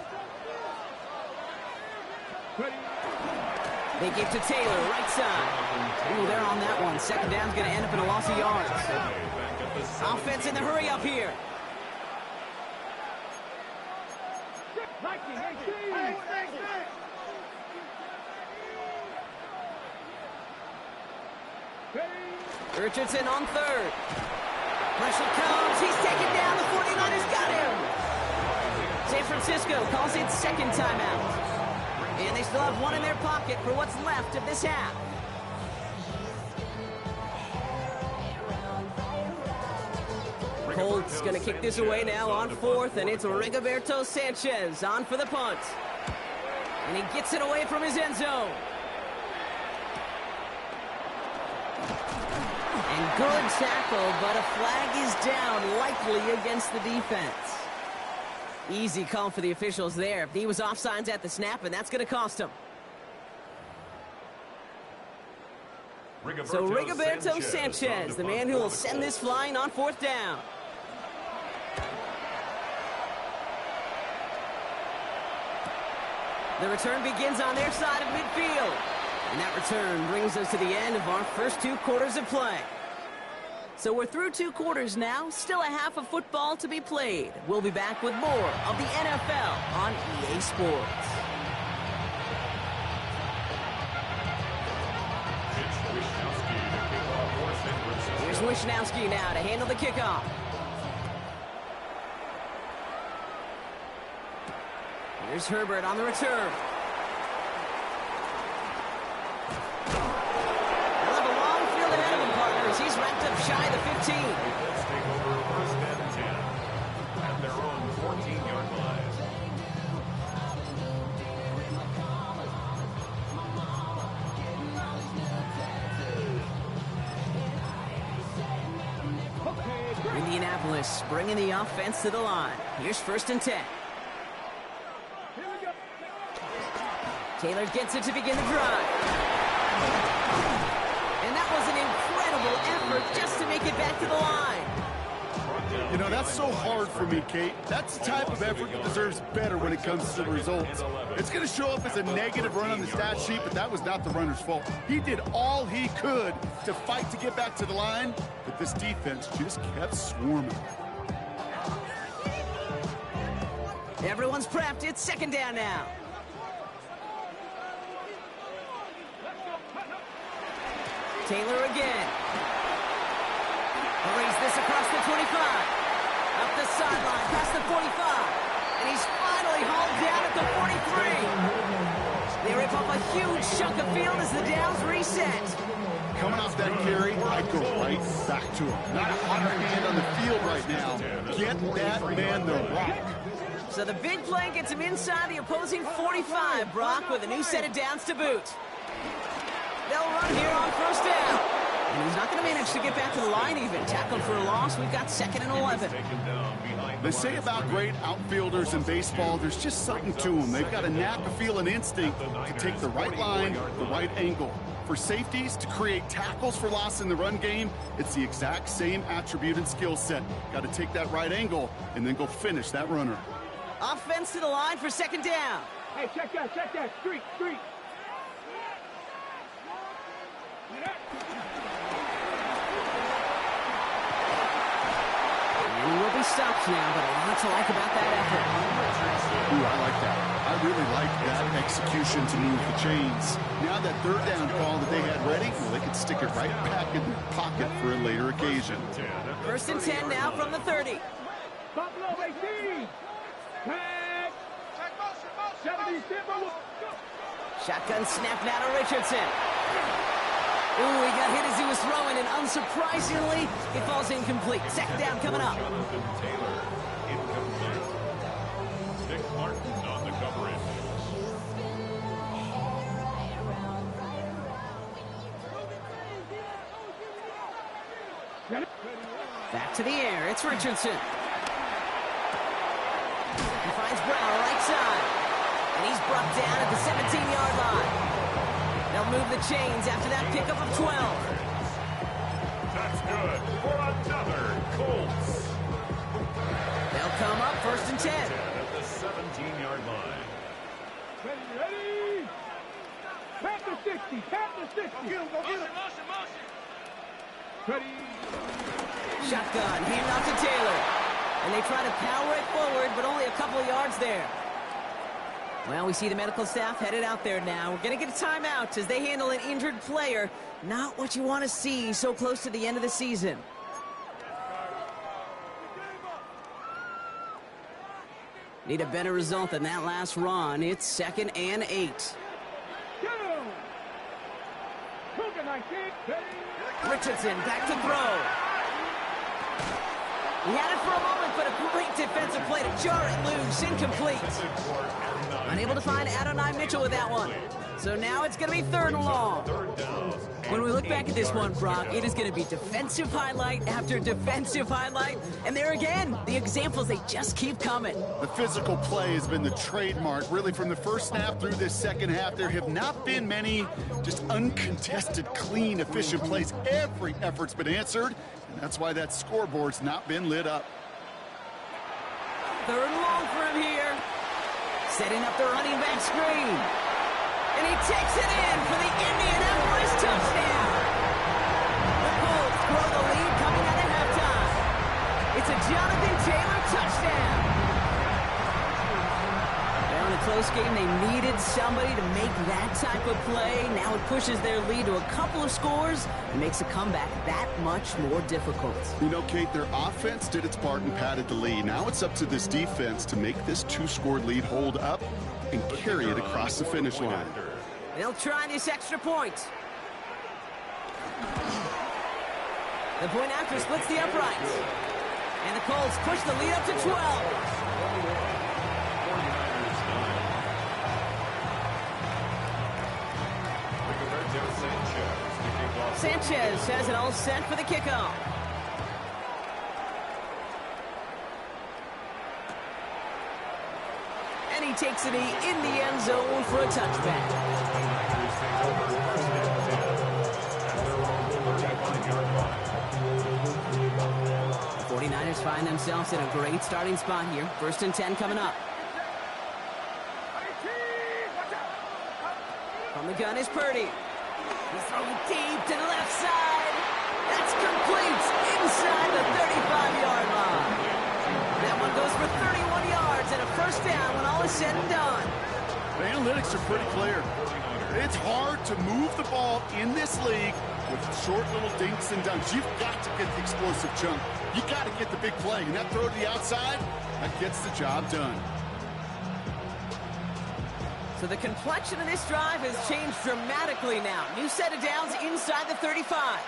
S6: They give to Taylor, right side. Ooh, they're on that one. 2nd down's going to end up in a loss of yards. Offense in the hurry up here. Richardson on 3rd. Pressure comes. He's taken down. The 49ers got him. San Francisco calls it 2nd timeout. And they still have 1 in their pocket for what's left of this half. Colts going to kick this away now on 4th, and it's Rigoberto Sanchez on for the punt. And he gets it away from his end zone. And good tackle, but a flag is down, likely against the defense. Easy call for the officials there. He was offsides at the snap, and that's going to cost him. So Rigoberto Sanchez, the man who will send this flying on 4th down. The return begins on their side of midfield. And that return brings us to the end of our first 2 quarters of play. So we're through 2 quarters now, still a half of football to be played. We'll be back with more of the NFL on EA Sports. Here's Wishnowski now to handle the kickoff. Here's Herbert on the return. They'll have a long field ahead of him, partners. He's wrapped up shy of the 15.
S7: Let's take over 1st and 10 at their own 14-yard line.
S6: Indianapolis bringing the offense to the line. Here's 1st and 10. Taylor gets it to begin the drive. And that was an incredible effort just to make it back to the line.
S8: You know, that's so hard for me, Kate. That's the type of effort that deserves better when it comes to the results. It's going to show up as a negative run on the stat sheet, but that was not the runner's fault. He did all he could to fight to get back to the line, but this defense just kept swarming.
S6: Everyone's prepped. It's second down now. Taylor again. Hurries this across the 25. Up the sideline, past the 45. And he's finally hauled down at the 43. They rip up a huge chunk of field as the downs reset.
S8: Coming off that carry, I go right back to him. Not a hotter hand on the field right now. Get that man the rock.
S6: So the big play gets him inside the opposing 45, Brock, with a new set of downs to boot. They'll run here on first down. And he's not going to manage to get back to the line even. Tackled for a loss. We've got 2nd and 11.
S8: They say about great outfielders in baseball, there's just something to them. They've got a knack, a feel, an instinct to take the right line, the right angle. For safeties, to create tackles for loss in the run game, it's the exact same attribute and skill set. Got to take that right angle and then go finish that runner.
S6: Offense to the line for 2nd down.
S9: Hey, check that. Street.
S6: He will be stopped now, but a lot to like about that effort.
S8: Ooh, I like that. I really like that execution to move the chains. Now that 3rd down call that they had ready, well, they could stick it right back in their pocket for a later occasion.
S6: 1st and 10 now from the 30.
S9: Buffalo 18. Tag. 70 Simba.
S6: Shotgun snap now to Richardson. Ooh, he got hit as he was throwing, and unsurprisingly, it falls incomplete. 2nd down coming up.
S7: Taylor, incomplete. Nick Martin on the coverage.
S6: Back to the air. It's Richardson. He finds Brown right side. And he's brought down at the 17-yard line. They'll move the chains after that pickup of 12.
S7: That's good for another Colts.
S6: They'll come up 1st and 10.
S7: At the 17-yard line.
S9: Ready. Pat the 60. Go get him. Motion. Ready.
S6: Shotgun, hand off to Taylor. And they try to power it forward, but only a couple of yards there. Well, we see the medical staff headed out there now. We're going to get a timeout as they handle an injured player. Not what you want to see so close to the end of the season. Need a better result than that last run. It's 2nd and 8. Richardson back to throw. He had it for a moment, but a great defensive play to jar it loose. Incomplete. Unable to find Adonai Mitchell with that one. So now it's going to be 3rd and long. When we look back at this one, Brock, it is going to be defensive highlight after defensive highlight. And there again, the examples, they just keep coming.
S8: The physical play has been the trademark. Really, from the first snap through this 2nd half, there have not been many just uncontested, clean, efficient plays. Every effort's been answered, and that's why that scoreboard's not been lit up.
S6: 3rd and long for him here. Setting up the running back screen. And he takes it in for the Indianapolis touchdown. The Colts grow the lead coming out of halftime. It's a Jonathan Taylor touchdown. Now in a close game, they needed somebody to make that type of play. Now it pushes their lead to a couple of scores and makes a comeback that much more difficult.
S8: You know, Kate, their offense did its part and padded the lead. Now it's up to this defense to make this 2-score lead hold up and carry it across the finish line.
S6: They'll try this extra point. The point after splits the uprights. And the Colts push the lead up to 12. Sanchez has it all set for the kickoff. And he takes it in the end zone for a touchback. The 49ers find themselves in a great starting spot here. 1st and 10 coming up. From the gun is Purdy. He's throwing deep to the left side. That's complete inside the 35-yard line. That one goes for 31 yards and a first down when all is said and done.
S8: The analytics are pretty clear. It's hard to move the ball in this league with short little dinks and dunks. You've got to get the explosive chunk. You've got to get the big play. And that throw to the outside, that gets the job done.
S6: So the complexion of this drive has changed dramatically now. New set of downs inside the 35.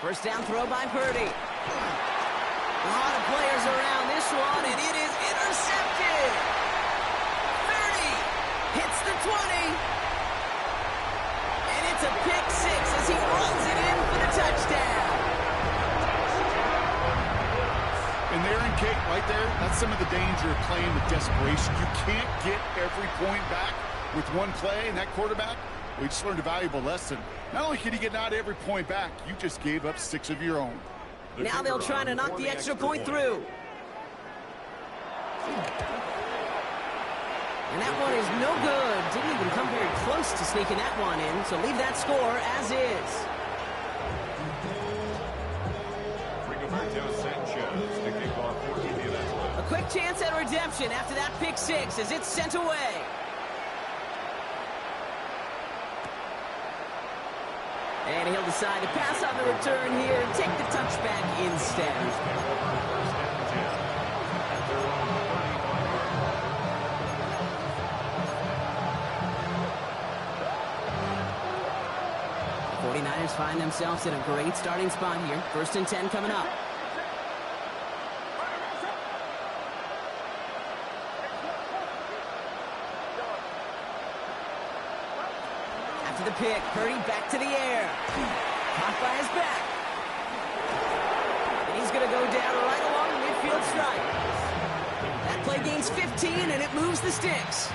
S6: First down throw by Purdy. A lot of players around this one, and it is intercepted. 30 hits the 20. And it's a pick six as he rolls it in for the touchdown.
S8: And there in Kate, right there, that's some of the danger of playing with desperation. You can't get every point back with one play, and that quarterback, we just learned a valuable lesson. Not only can you get not every point back, you just gave up 6 of your own.
S6: Now they'll try to knock the extra point through. And that one is no good. Didn't even come very close to sneaking that one in, so leave that score as is. A quick chance at redemption after that pick six as it's sent away. And he'll decide to pass on the return here and take the touchback instead. The 49ers find themselves in a great starting spot here. 1st and 10 coming up. After the pick, Purdy back to the air. Caught by his back. And he's going to go down right along the midfield stripe. That play gains 15, and it moves the sticks.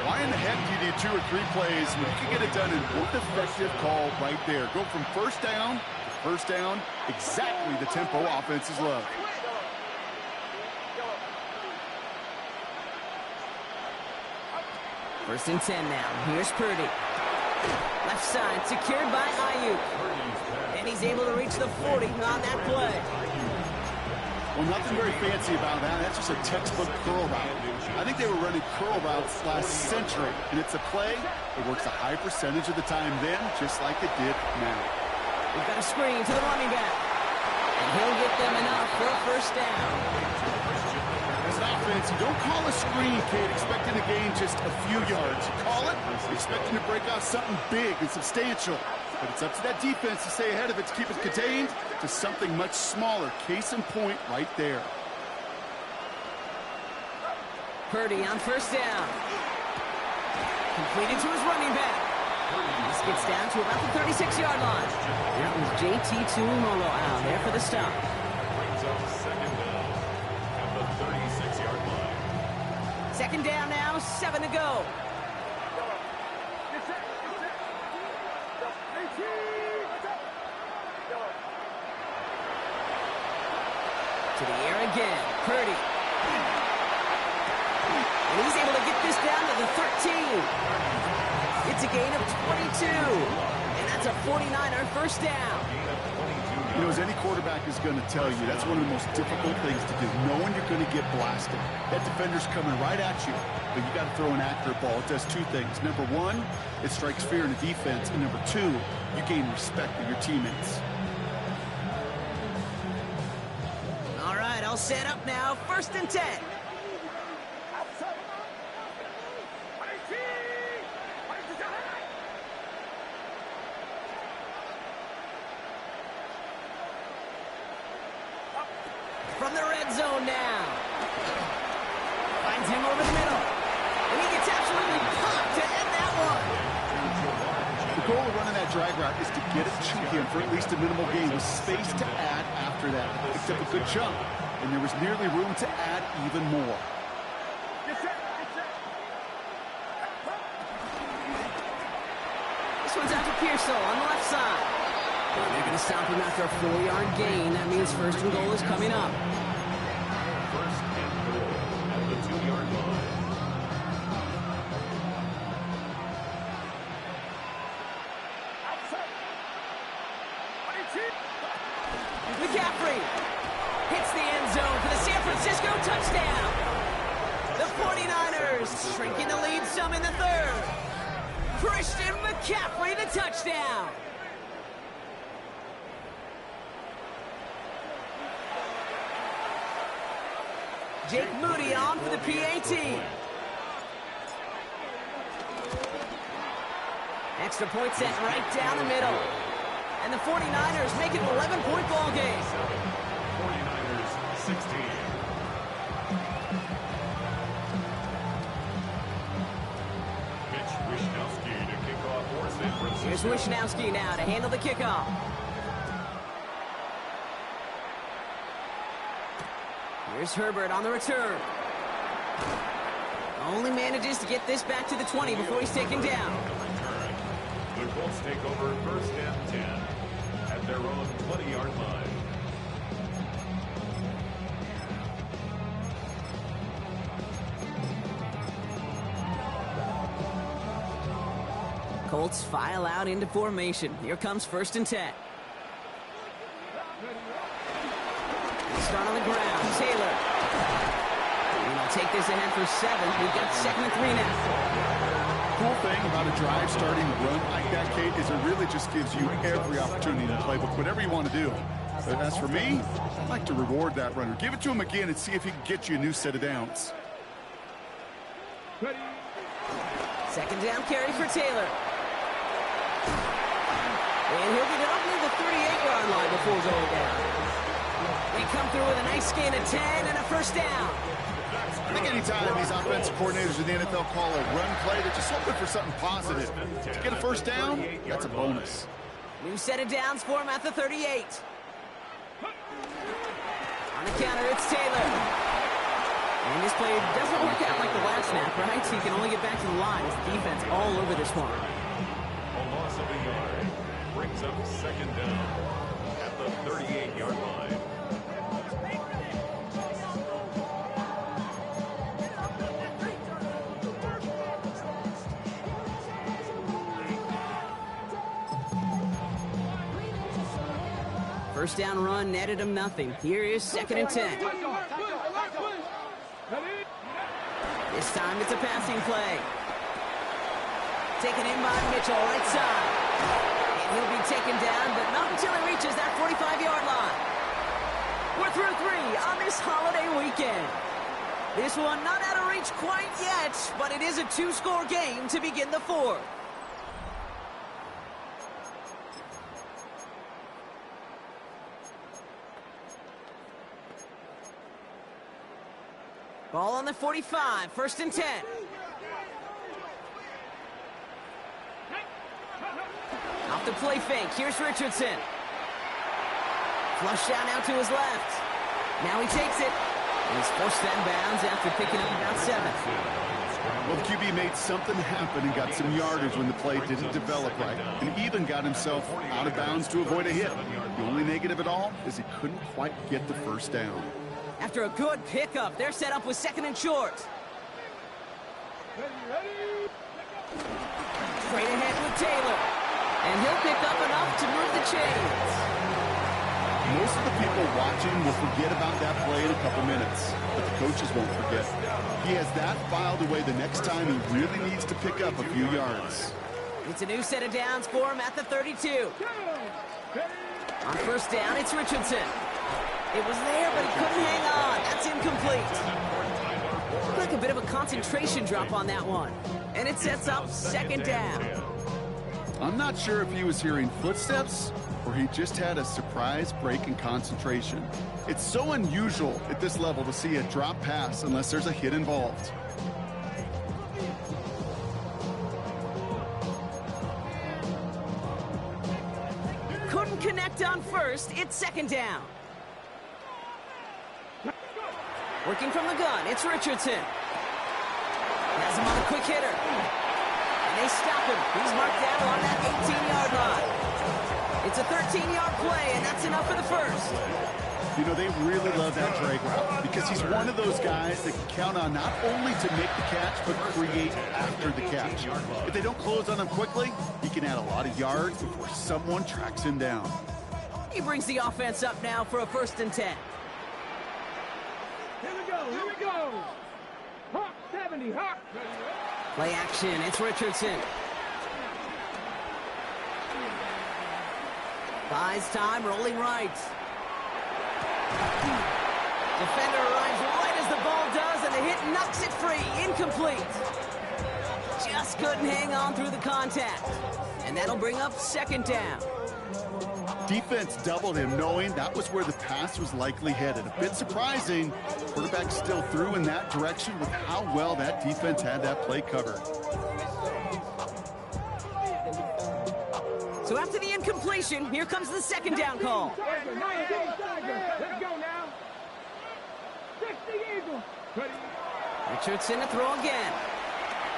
S8: Why in the heck do you need 2 or 3 plays when you can get it done in one effective call right there? Go from first down to first down, exactly the tempo offenses love.
S6: First and 10 now. Here's Purdy. Left side, secured by Ayuk. And he's able to reach the 40 on that play.
S8: Well, nothing very fancy about that. That's just a textbook curl route. I think they were running curl routes last century, and it's a play that works a high percentage of the time then, just like it did now.
S6: We've got a screen to the running back. And he'll get them enough for a first down.
S8: As an offense, you don't call a screen, kid, expecting to gain just a few yards. You call it expecting to break out something big and substantial. But it's up to that defense to stay ahead of it, to keep it contained to something much smaller. Case in point right there.
S6: Purdy on first down. Completed to his running back. This gets down to about the 36-yard line. That was JT Tuimoloau out there for the stop. Second down now, 7 to go. To the air again, Purdy. And he's able to get this down to the 13. It's a gain of 22. And that's a 49er first down.
S8: You know, as any quarterback is going to tell you, that's one of the most difficult things to do, knowing you're going to get blasted. That defender's coming right at you, but you got to throw an accurate ball. It does 2 things. Number 1, it strikes fear in the defense, and number 2, you gain respect of your teammates.
S6: All right, I'll set up now. 1st and 10. From the red zone now. Finds him over the middle. And he gets absolutely popped to end that one.
S8: The goal of running that drag route is to get it to him for at least a minimal gain with space to add after that. Picked up a good chunk. and there was nearly room to add even more.
S6: This one's out to Pearsall on the left side. They're going to stop him after a 4-yard gain. That means first and goal is coming up.
S7: First and goal at the 2-yard line.
S6: McCaffrey hits the end zone for the San Francisco touchdown. The 49ers shrinking the lead some in the third. Christian McCaffrey, the touchdown. Jake Moody on for the PAT. Extra point set right down the middle. And the 49ers make it an 11-point ball game.
S7: 49ers 16. Mitch Wishnowsky to kick off for San Francisco.
S6: Here's Wishnowsky now to handle the kickoff. Here's Herbert on the return. Only manages to get this back to the 20 before he's taken down.
S7: The Colts take over first and 10 at their own 20-yard line.
S6: Colts file out into formation. Here comes first and 10. Start on the ground. Taylor. And he'll take this ahead for 7. We've got 2nd and 3 now.
S8: Cool thing about a drive starting a run like that, Kate, is it really just gives you every opportunity in the playbook, whatever you want to do. But as for me, I'd like to reward that runner. Give it to him again and see if he can get you a new set of downs.
S6: Second down carry for Taylor. And he'll get it up near the 38-yard line before going down. They come through with a nice gain of 10 and a first down.
S8: I think anytime these offensive coordinators in the NFL call a run play, they're just hoping for something positive. To get a first down, that's a bonus.
S6: New set of downs for him at the 38. On the counter, it's Taylor. And this play doesn't work out like the last snap, right? So he can only get back to the line. It's defense all over this one.
S7: A loss of a yard brings up second down at the 38-yard line.
S6: First down run netted him nothing. Here is 2nd and 10. This time it's a passing play. Taken in by Mitchell, right side. And he'll be taken down, but not until he reaches that 45-yard line. We're through 3 on this holiday weekend. This one not out of reach quite yet, but it is a 2-score game to begin the 4th. Ball on the 45, 1st and 10. Off the play fake, here's Richardson. Flush down now to his left. Now he takes it. And he's forced that bounds after picking up about 7.
S8: Well, the QB made something happen and got some yardage when the play didn't develop right, and even got himself out of bounds to avoid a hit. The only negative at all is he couldn't quite get the first down.
S6: After a good pickup, they're set up with 2nd and short. Straight ahead with Taylor. And he'll pick up enough to move the chains.
S8: Most of the people watching will forget about that play in a couple minutes, but the coaches won't forget. He has that filed away the next time he really needs to pick up a few yards.
S6: It's a new set of downs for him at the 32. On first down, it's Richardson. It was there, but he couldn't hang on. That's incomplete. Looked like a bit of a concentration drop on that one. And it sets up 2nd down.
S8: I'm not sure if he was hearing footsteps or he just had a surprise break in concentration. It's so unusual at this level to see a drop pass unless there's a hit involved.
S6: Couldn't connect on first. It's 2nd down. Working from the gun, it's Richardson. Has him on a quick hitter. And they stop him. He's marked down on that 18-yard line. It's a 13-yard play, and that's enough for the first.
S8: You know, they really love that drag route because he's one of those guys that can count on not only to make the catch, but create after the catch. If they don't close on him quickly, he can add a lot of yards before someone tracks him down.
S6: He brings the offense up now for a 1st and 10.
S9: Here we go. Hawk 70, Hawk.
S6: Play action, it's Richardson. Buys time, rolling right. Defender arrives right as the ball does, and the hit knocks it free. Incomplete. Just couldn't hang on through the contact. And that'll bring up 2nd down.
S8: Defense doubled him, knowing that was where the pass was likely headed. A bit surprising. Quarterback still threw in that direction with how well that defense had that play covered.
S6: So after the incompletion, here comes the 2nd down call.
S9: Let's go now. 60 Eagles.
S6: Richardson to throw again.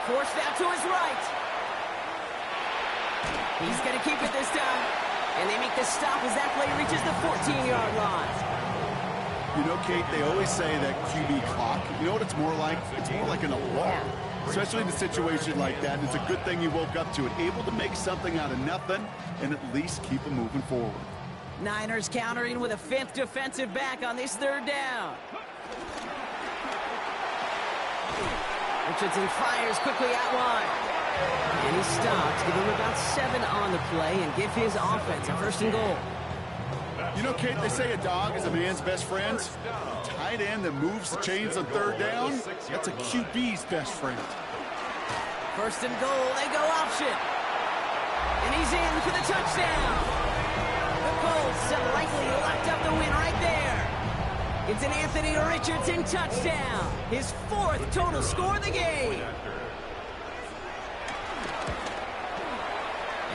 S6: Forced out to his right. He's going to keep it this time. And they make the stop as that play reaches the 14-yard line.
S8: You know, Kate, they always say that QB clock, you know what it's more like? It's more like an alarm, especially in a situation like that. And it's a good thing you woke up to it, able to make something out of nothing and at least keep them moving forward.
S6: Niners countering with a 5th defensive back on this 3rd down. Richardson fires quickly out wide. And he stopped, give him about 7 on the play, and give his offense a 1st and goal.
S8: You know, Kate, they say a dog is a man's best friend. A tight end that moves the chains on 3rd down, that's a QB's best friend.
S6: 1st and goal, they go option. And he's in for the touchdown. The Colts have likely locked up the win right there. It's an Anthony Richardson touchdown. His 4th total score of the game.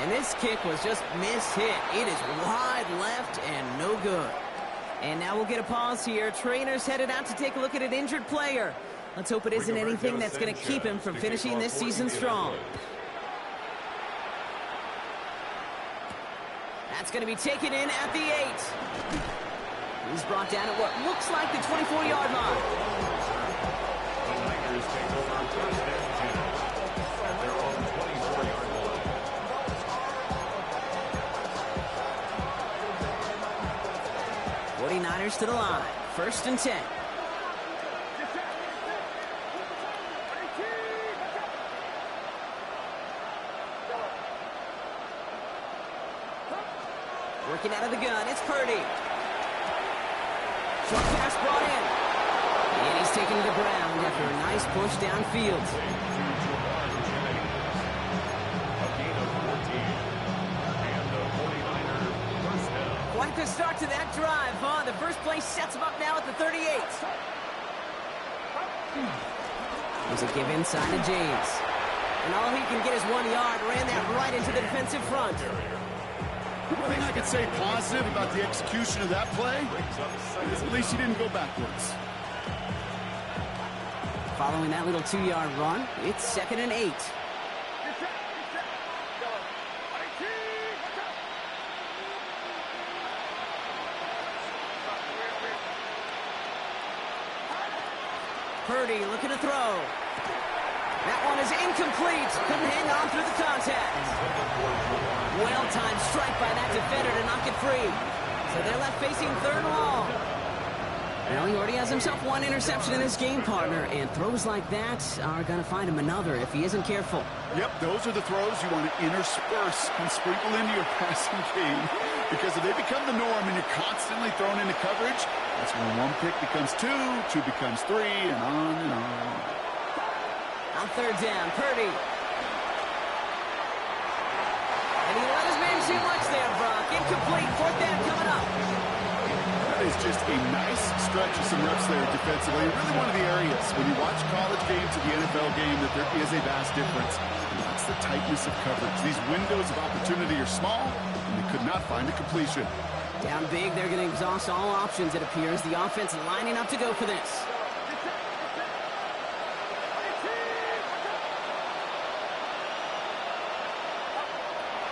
S6: And this kick was just mishit. It is wide left and no good. And now we'll get a pause here. Trainers headed out to take a look at an injured player. Let's hope it isn't anything that's going to keep him from finishing this season strong. That's going to be taken in at the 8. He's brought down at what looks like the 24-yard line.
S7: The Niners take over 1st and 10 at their own 24-yard line.
S6: 49ers to the line. 1st and 10. Working out of the gun, it's Purdy. Short pass brought in. And he's taken to the ground after a nice push downfield.
S7: A gain of 14. And the 49ers first down.
S6: Quite the start to that drive, huh? The first play sets him up now at the 38. There's a give inside to James. And all he can get is 1 yard. Ran that right into the defensive front.
S8: One thing I could say positive about the execution of that play is at least he didn't go backwards.
S6: Following that little 2-yard run, it's 2nd and 8. Purdy looking to throw. That one is incomplete. Couldn't hang on through the contact. Well-timed strike by that defender to knock it free. So they're left facing 3rd and long. Well, he already has himself 1 interception in this game, partner, and throws like that are going to find him another if he isn't careful.
S8: Yep, those are the throws you want to intersperse and sprinkle into your passing game. Because if they become the norm and you're constantly thrown into coverage, that's when 1 pick becomes 2, 2 becomes 3, and on and on.
S6: On 3rd down, Purdy. And he let his man too much there, Brock. Incomplete. 4th down coming up.
S8: That is just a nice stretch of some reps there defensively. Really one of the areas when you watch college game to the NFL game that there is a vast difference. And that's the tightness of coverage. These windows of opportunity are small, and they could not find a completion.
S6: Down big, they're going to exhaust all options, it appears. The offense lining up to go for this.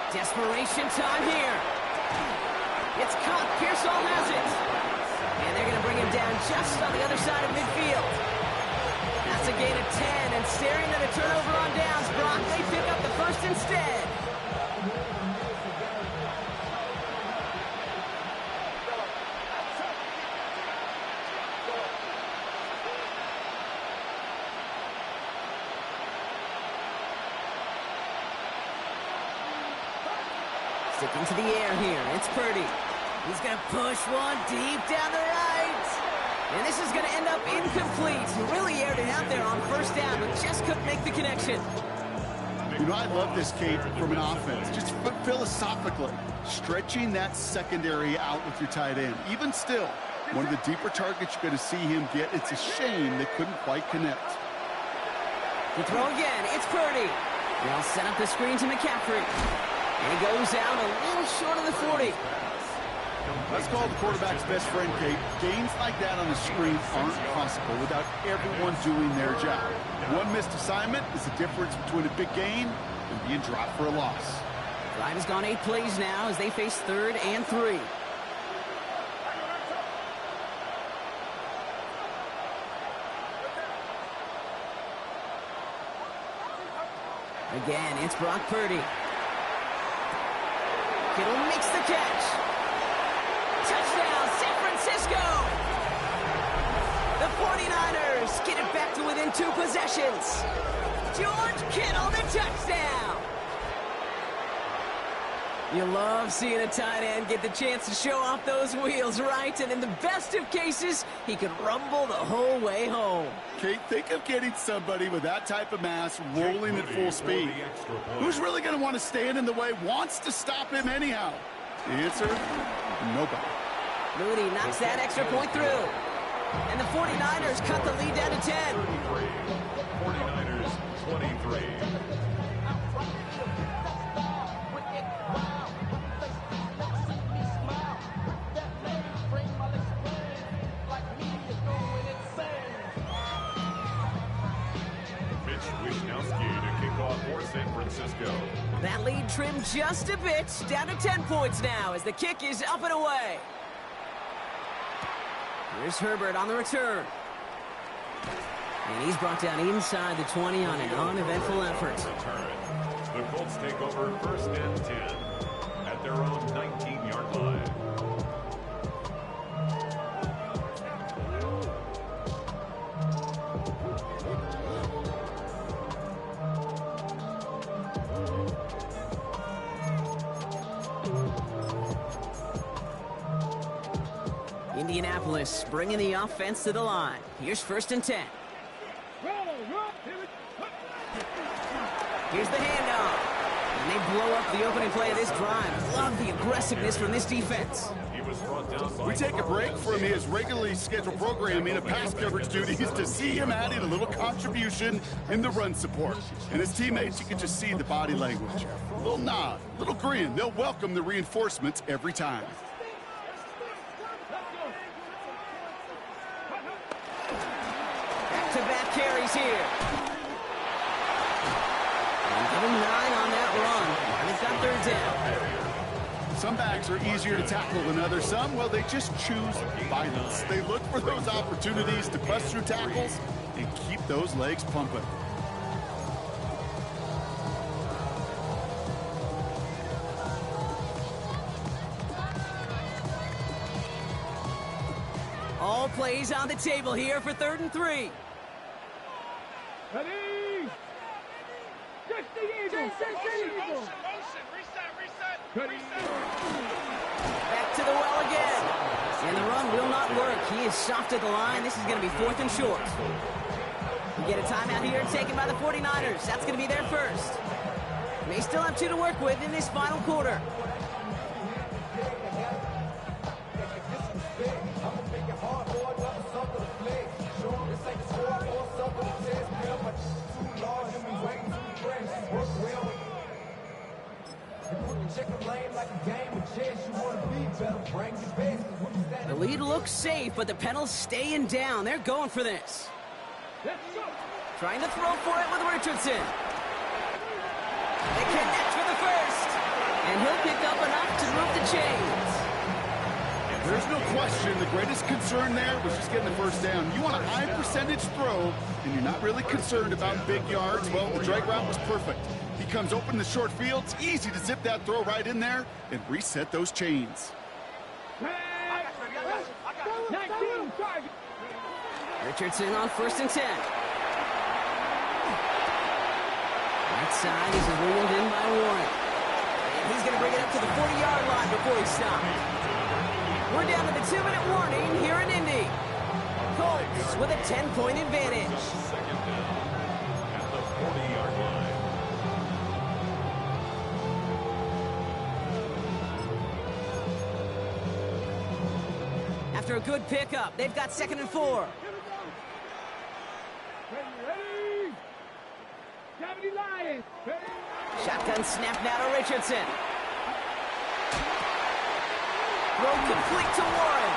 S6: Desperation time here. It's caught. Pearsall has it. And they're going to bring him down just on the other side of midfield. That's a gain of 10, and staring at a turnover on downs, Brock, they pick up the first instead. Sticking to the air here, it's Purdy. He's going to push one deep down the right. And this is going to end up incomplete. He really aired it out there on first down, but just couldn't make the connection.
S8: You know, I love this, Kate, from an offense. Just philosophically, stretching that secondary out with your tight end. Even still, one of the deeper targets you're going to see him get. It's a shame they couldn't quite connect.
S6: The throw again, it's Purdy. They'll set up the screen to McCaffrey. And he goes out a little short of the 40.
S8: Let's call the quarterback's best friend, Kate. Gains like that on the screen aren't possible without everyone doing their job. One missed assignment is the difference between a big gain and being dropped for a loss.
S6: Drive has gone 8 plays now as they face 3rd and 3. Again, it's Brock Purdy. Kittle makes the catch. Touchdown, San Francisco! The 49ers get it back to within 2 possessions. George Kittle, the touchdown! You love seeing a tight end get the chance to show off those wheels, right? And in the best of cases, he could rumble the whole way home.
S8: Kate, think of getting somebody with that type of mass rolling at full speed. Who's really going to want to stand in the way, wants to stop him anyhow? The answer, nobody.
S6: Moody knocks that extra point through. And the 49ers cut the lead down to 10.
S7: 49ers 23. For San Francisco.
S6: That lead trimmed just a bit, down to 10 points now as the kick is up and away. Here's Herbert on the return. And he's brought down inside the 20 on an uneventful effort.
S7: The Colts take over 1st and 10 at their own 19-yard line.
S6: Indianapolis bringing the offense to the line. Here's 1st and 10. Here's the handoff. And they blow up the opening play of this drive. Love the aggressiveness from this defense.
S8: We take a break from his regularly scheduled programming of pass coverage duties to see him adding a little contribution in the run support. And his teammates, you can just see the body language. A little nod, a little grin. They'll welcome the reinforcements every time.
S6: Back-to-back carries here. And give him 9 on that run. And he's got 3rd down.
S8: Some backs are easier to tackle than others. Some, well, they just choose violence. They look for those opportunities to bust through tackles and keep those legs pumping.
S6: All plays on the table here for 3rd and 3.
S9: Ready? Just the Eagles!
S1: Motion. Reset.
S6: Back to the well again. And the run will not work. He is soft at the line. This is going to be 4th and short. We get a timeout here taken by the 49ers. That's going to be their first. They still have 2 to work with in this final quarter. The lead looks safe, but the Penals staying down. They're going for this. Trying to throw for it with Richardson. They connect for the first. And he'll pick up enough to move the chains.
S8: There's no question the greatest concern there was just getting the first down. You want a high percentage throw, and you're not really concerned about big yards. Well, the drag route was perfect. He comes open in the short field. It's easy to zip that throw right in there and reset those chains.
S6: Richardson on 1st and 10. Right side is ruled in by Warren. And he's going to bring it up to the 40-yard line before he stops. We're down to the 2-minute warning here in Indy. Colts with a 10-point advantage.
S7: Second down at the 40-yard line.
S6: After a good pickup, they've got 2nd and 4. Shotgun snap now to Richardson. Throw complete to Warren.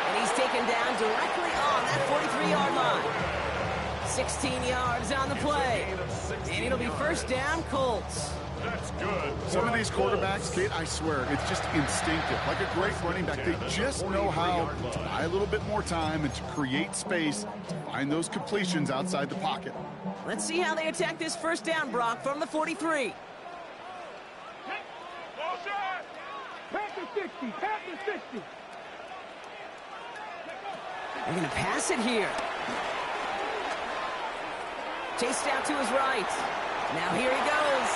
S6: And he's taken down directly on that 43-yard line. 16 yards on the play. And it'll be first down, Colts.
S7: That's good.
S8: Some of these quarterbacks, Kate, I swear, it's just instinctive. Like a great running back, they just know how to buy a little bit more time and to create space to find those completions outside the pocket.
S6: Let's see how they attack this first down, Brock, from the 43. They're going to pass it here. Chased out to his right. Now here he goes.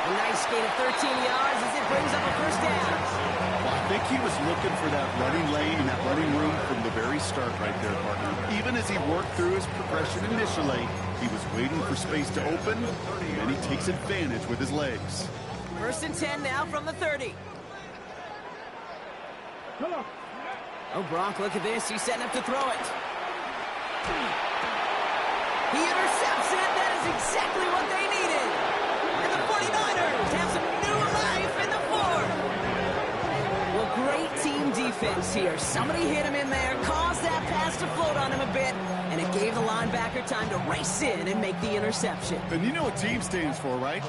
S6: A nice gain of 13 yards as it brings up a first down.
S8: Well, I think he was looking for that running lane and that running room from the very start right there, partner. Even as he worked through his progression initially, he was waiting for space to open, and then he takes advantage with his legs.
S6: 1st and 10 now from the 30. Oh, Brock, look at this. He's setting up to throw it. He intercepts it. That is exactly what they needed. And the 49ers have some new life in the fourth. Well, great team defense here. Somebody hit him in there, caused that pass to float on him a bit, and it gave the linebacker time to race in and make the interception.
S8: And you know what team stands for, right?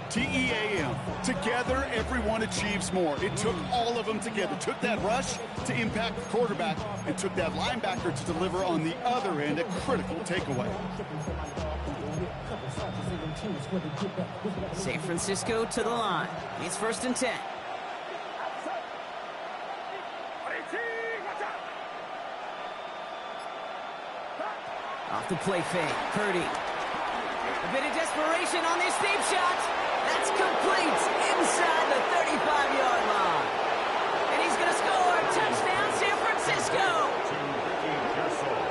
S8: T-E-A-M. Together, everyone achieves more. It took all of them together. Took that rush to impact the quarterback and took that linebacker to deliver on the other end a critical takeaway.
S6: San Francisco to the line. It's 1st and 10. Off the play fake. Purdy. A bit of desperation on this deep shot. That's complete inside the 35-yard line. And he's going to score. Touchdown, San Francisco.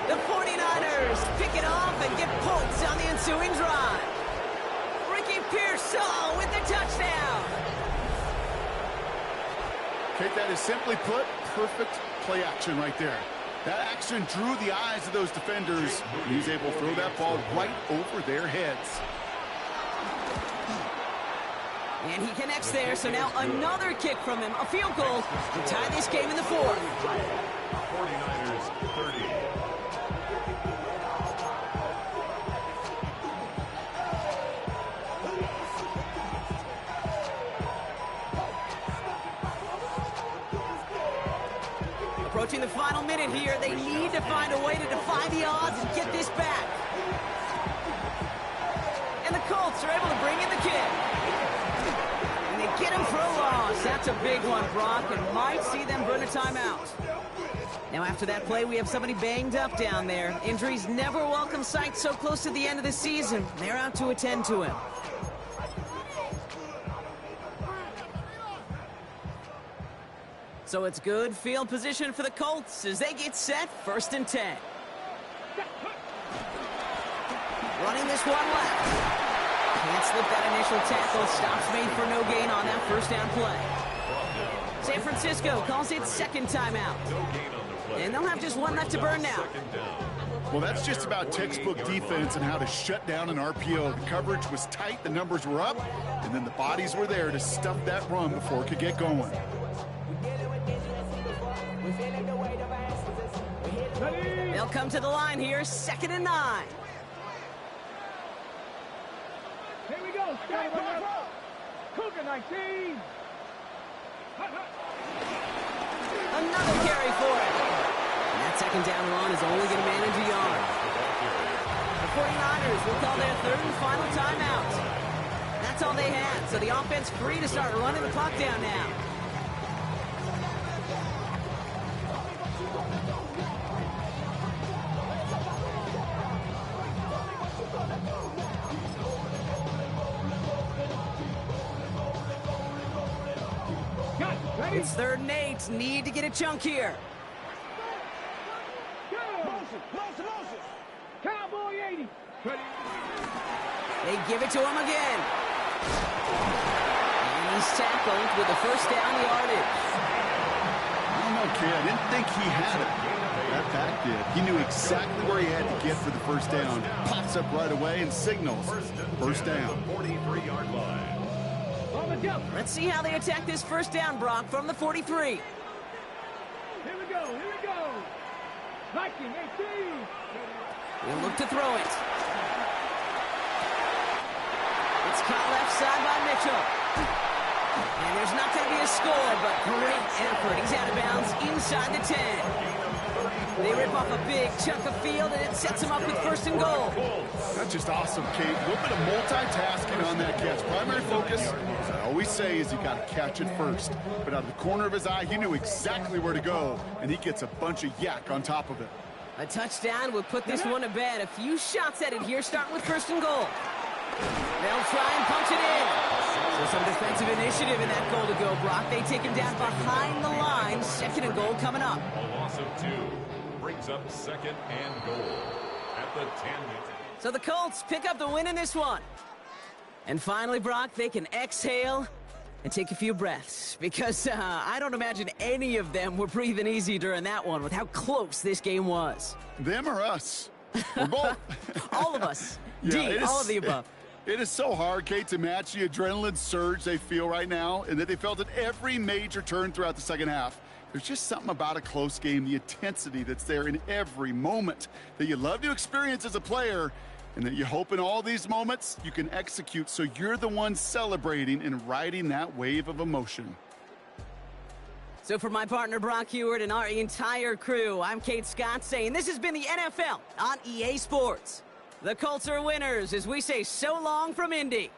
S6: The 49ers pick it off and get points on the ensuing drive. Ricky Pearsall with the touchdown.
S8: Kate, that is simply put, perfect play action right there. That action drew the eyes of those defenders, and he's able to throw that ball right over their heads.
S6: And he connects there, so now another kick from him, a field goal to tie this game in the fourth.
S7: 49ers 30.
S6: Approaching the final minute here, they need to find a way to defy the odds and get this back. And the Colts are able to bring in the kick. And they get him for a loss. That's a big one, Brock, and might see them burn a timeout. Now after that play, we have somebody banged up down there. Injuries never a welcome sight so close to the end of the season. They're out to attend to him. So it's good field position for the Colts as they get set, 1st and 10. Running this one left. Can't slip that initial tackle. Stops made for no gain on that first down play. San Francisco calls it 2nd timeout. And they'll have just one left to burn now.
S8: Well, that's just about textbook defense and how to shut down an RPO. The coverage was tight, the numbers were up, and then the bodies were there to stuff that run before it could get going.
S6: They'll come to the line here, 2nd and 9.
S9: Here we go. Cougar 19.
S6: Another carry for it. And that second down run is only going to manage a yard. The 49ers will call their third and final timeout. That's all they had, so the offense free to start running the clock down now. It's 3rd and 8. Need to get a chunk here.
S9: Cowboy 80.
S6: They give it to him again. And he's tackled with the first down yardage.
S8: I don't know, kid. I didn't think he had it. That back did. He knew exactly where he had to get for the first down. Pops up right away and signals first down.
S7: 43-yard line.
S6: Let's see how they attack this first down, Brock, from the 43.
S9: Here we go. Viking 18.
S6: He'll look to throw it. It's caught left side by Mitchell. And there's not going to be a score, but great effort. He's out of bounds inside the 10. They rip off a big chunk of field, and it sets him up with 1st and goal.
S8: That's just awesome, Kate. A little bit of multitasking on that catch. Primary focus, as I always say, is you got to catch it first. But out of the corner of his eye, he knew exactly where to go, and he gets a bunch of yak on top of it.
S6: A touchdown will put this one to bed. A few shots at it here, starting with 1st and goal. They'll try and punch it in. So some defensive initiative in that goal to go, Brock. They take him down behind the line. 2nd and goal coming up.
S7: A loss of 2 brings up 2nd and goal at the 10.
S6: So the Colts pick up the win in this one. And finally, Brock, they can exhale and take a few breaths. Because I don't imagine any of them were breathing easy during that one with how close this game was.
S8: Them or us? We're both.
S6: All of us.
S8: Yeah,
S6: all of the above.
S8: It is so hard, Kate, to match the adrenaline surge they feel right now and that they felt at every major turn throughout the second half. There's just something about a close game, the intensity that's there in every moment that you love to experience as a player, and that you hope in all these moments you can execute so you're the one celebrating and riding that wave of emotion.
S6: So for my partner Brock Heward and our entire crew, I'm Kate Scott saying this has been the NFL on EA Sports. The Colts are winners as we say so long from Indy.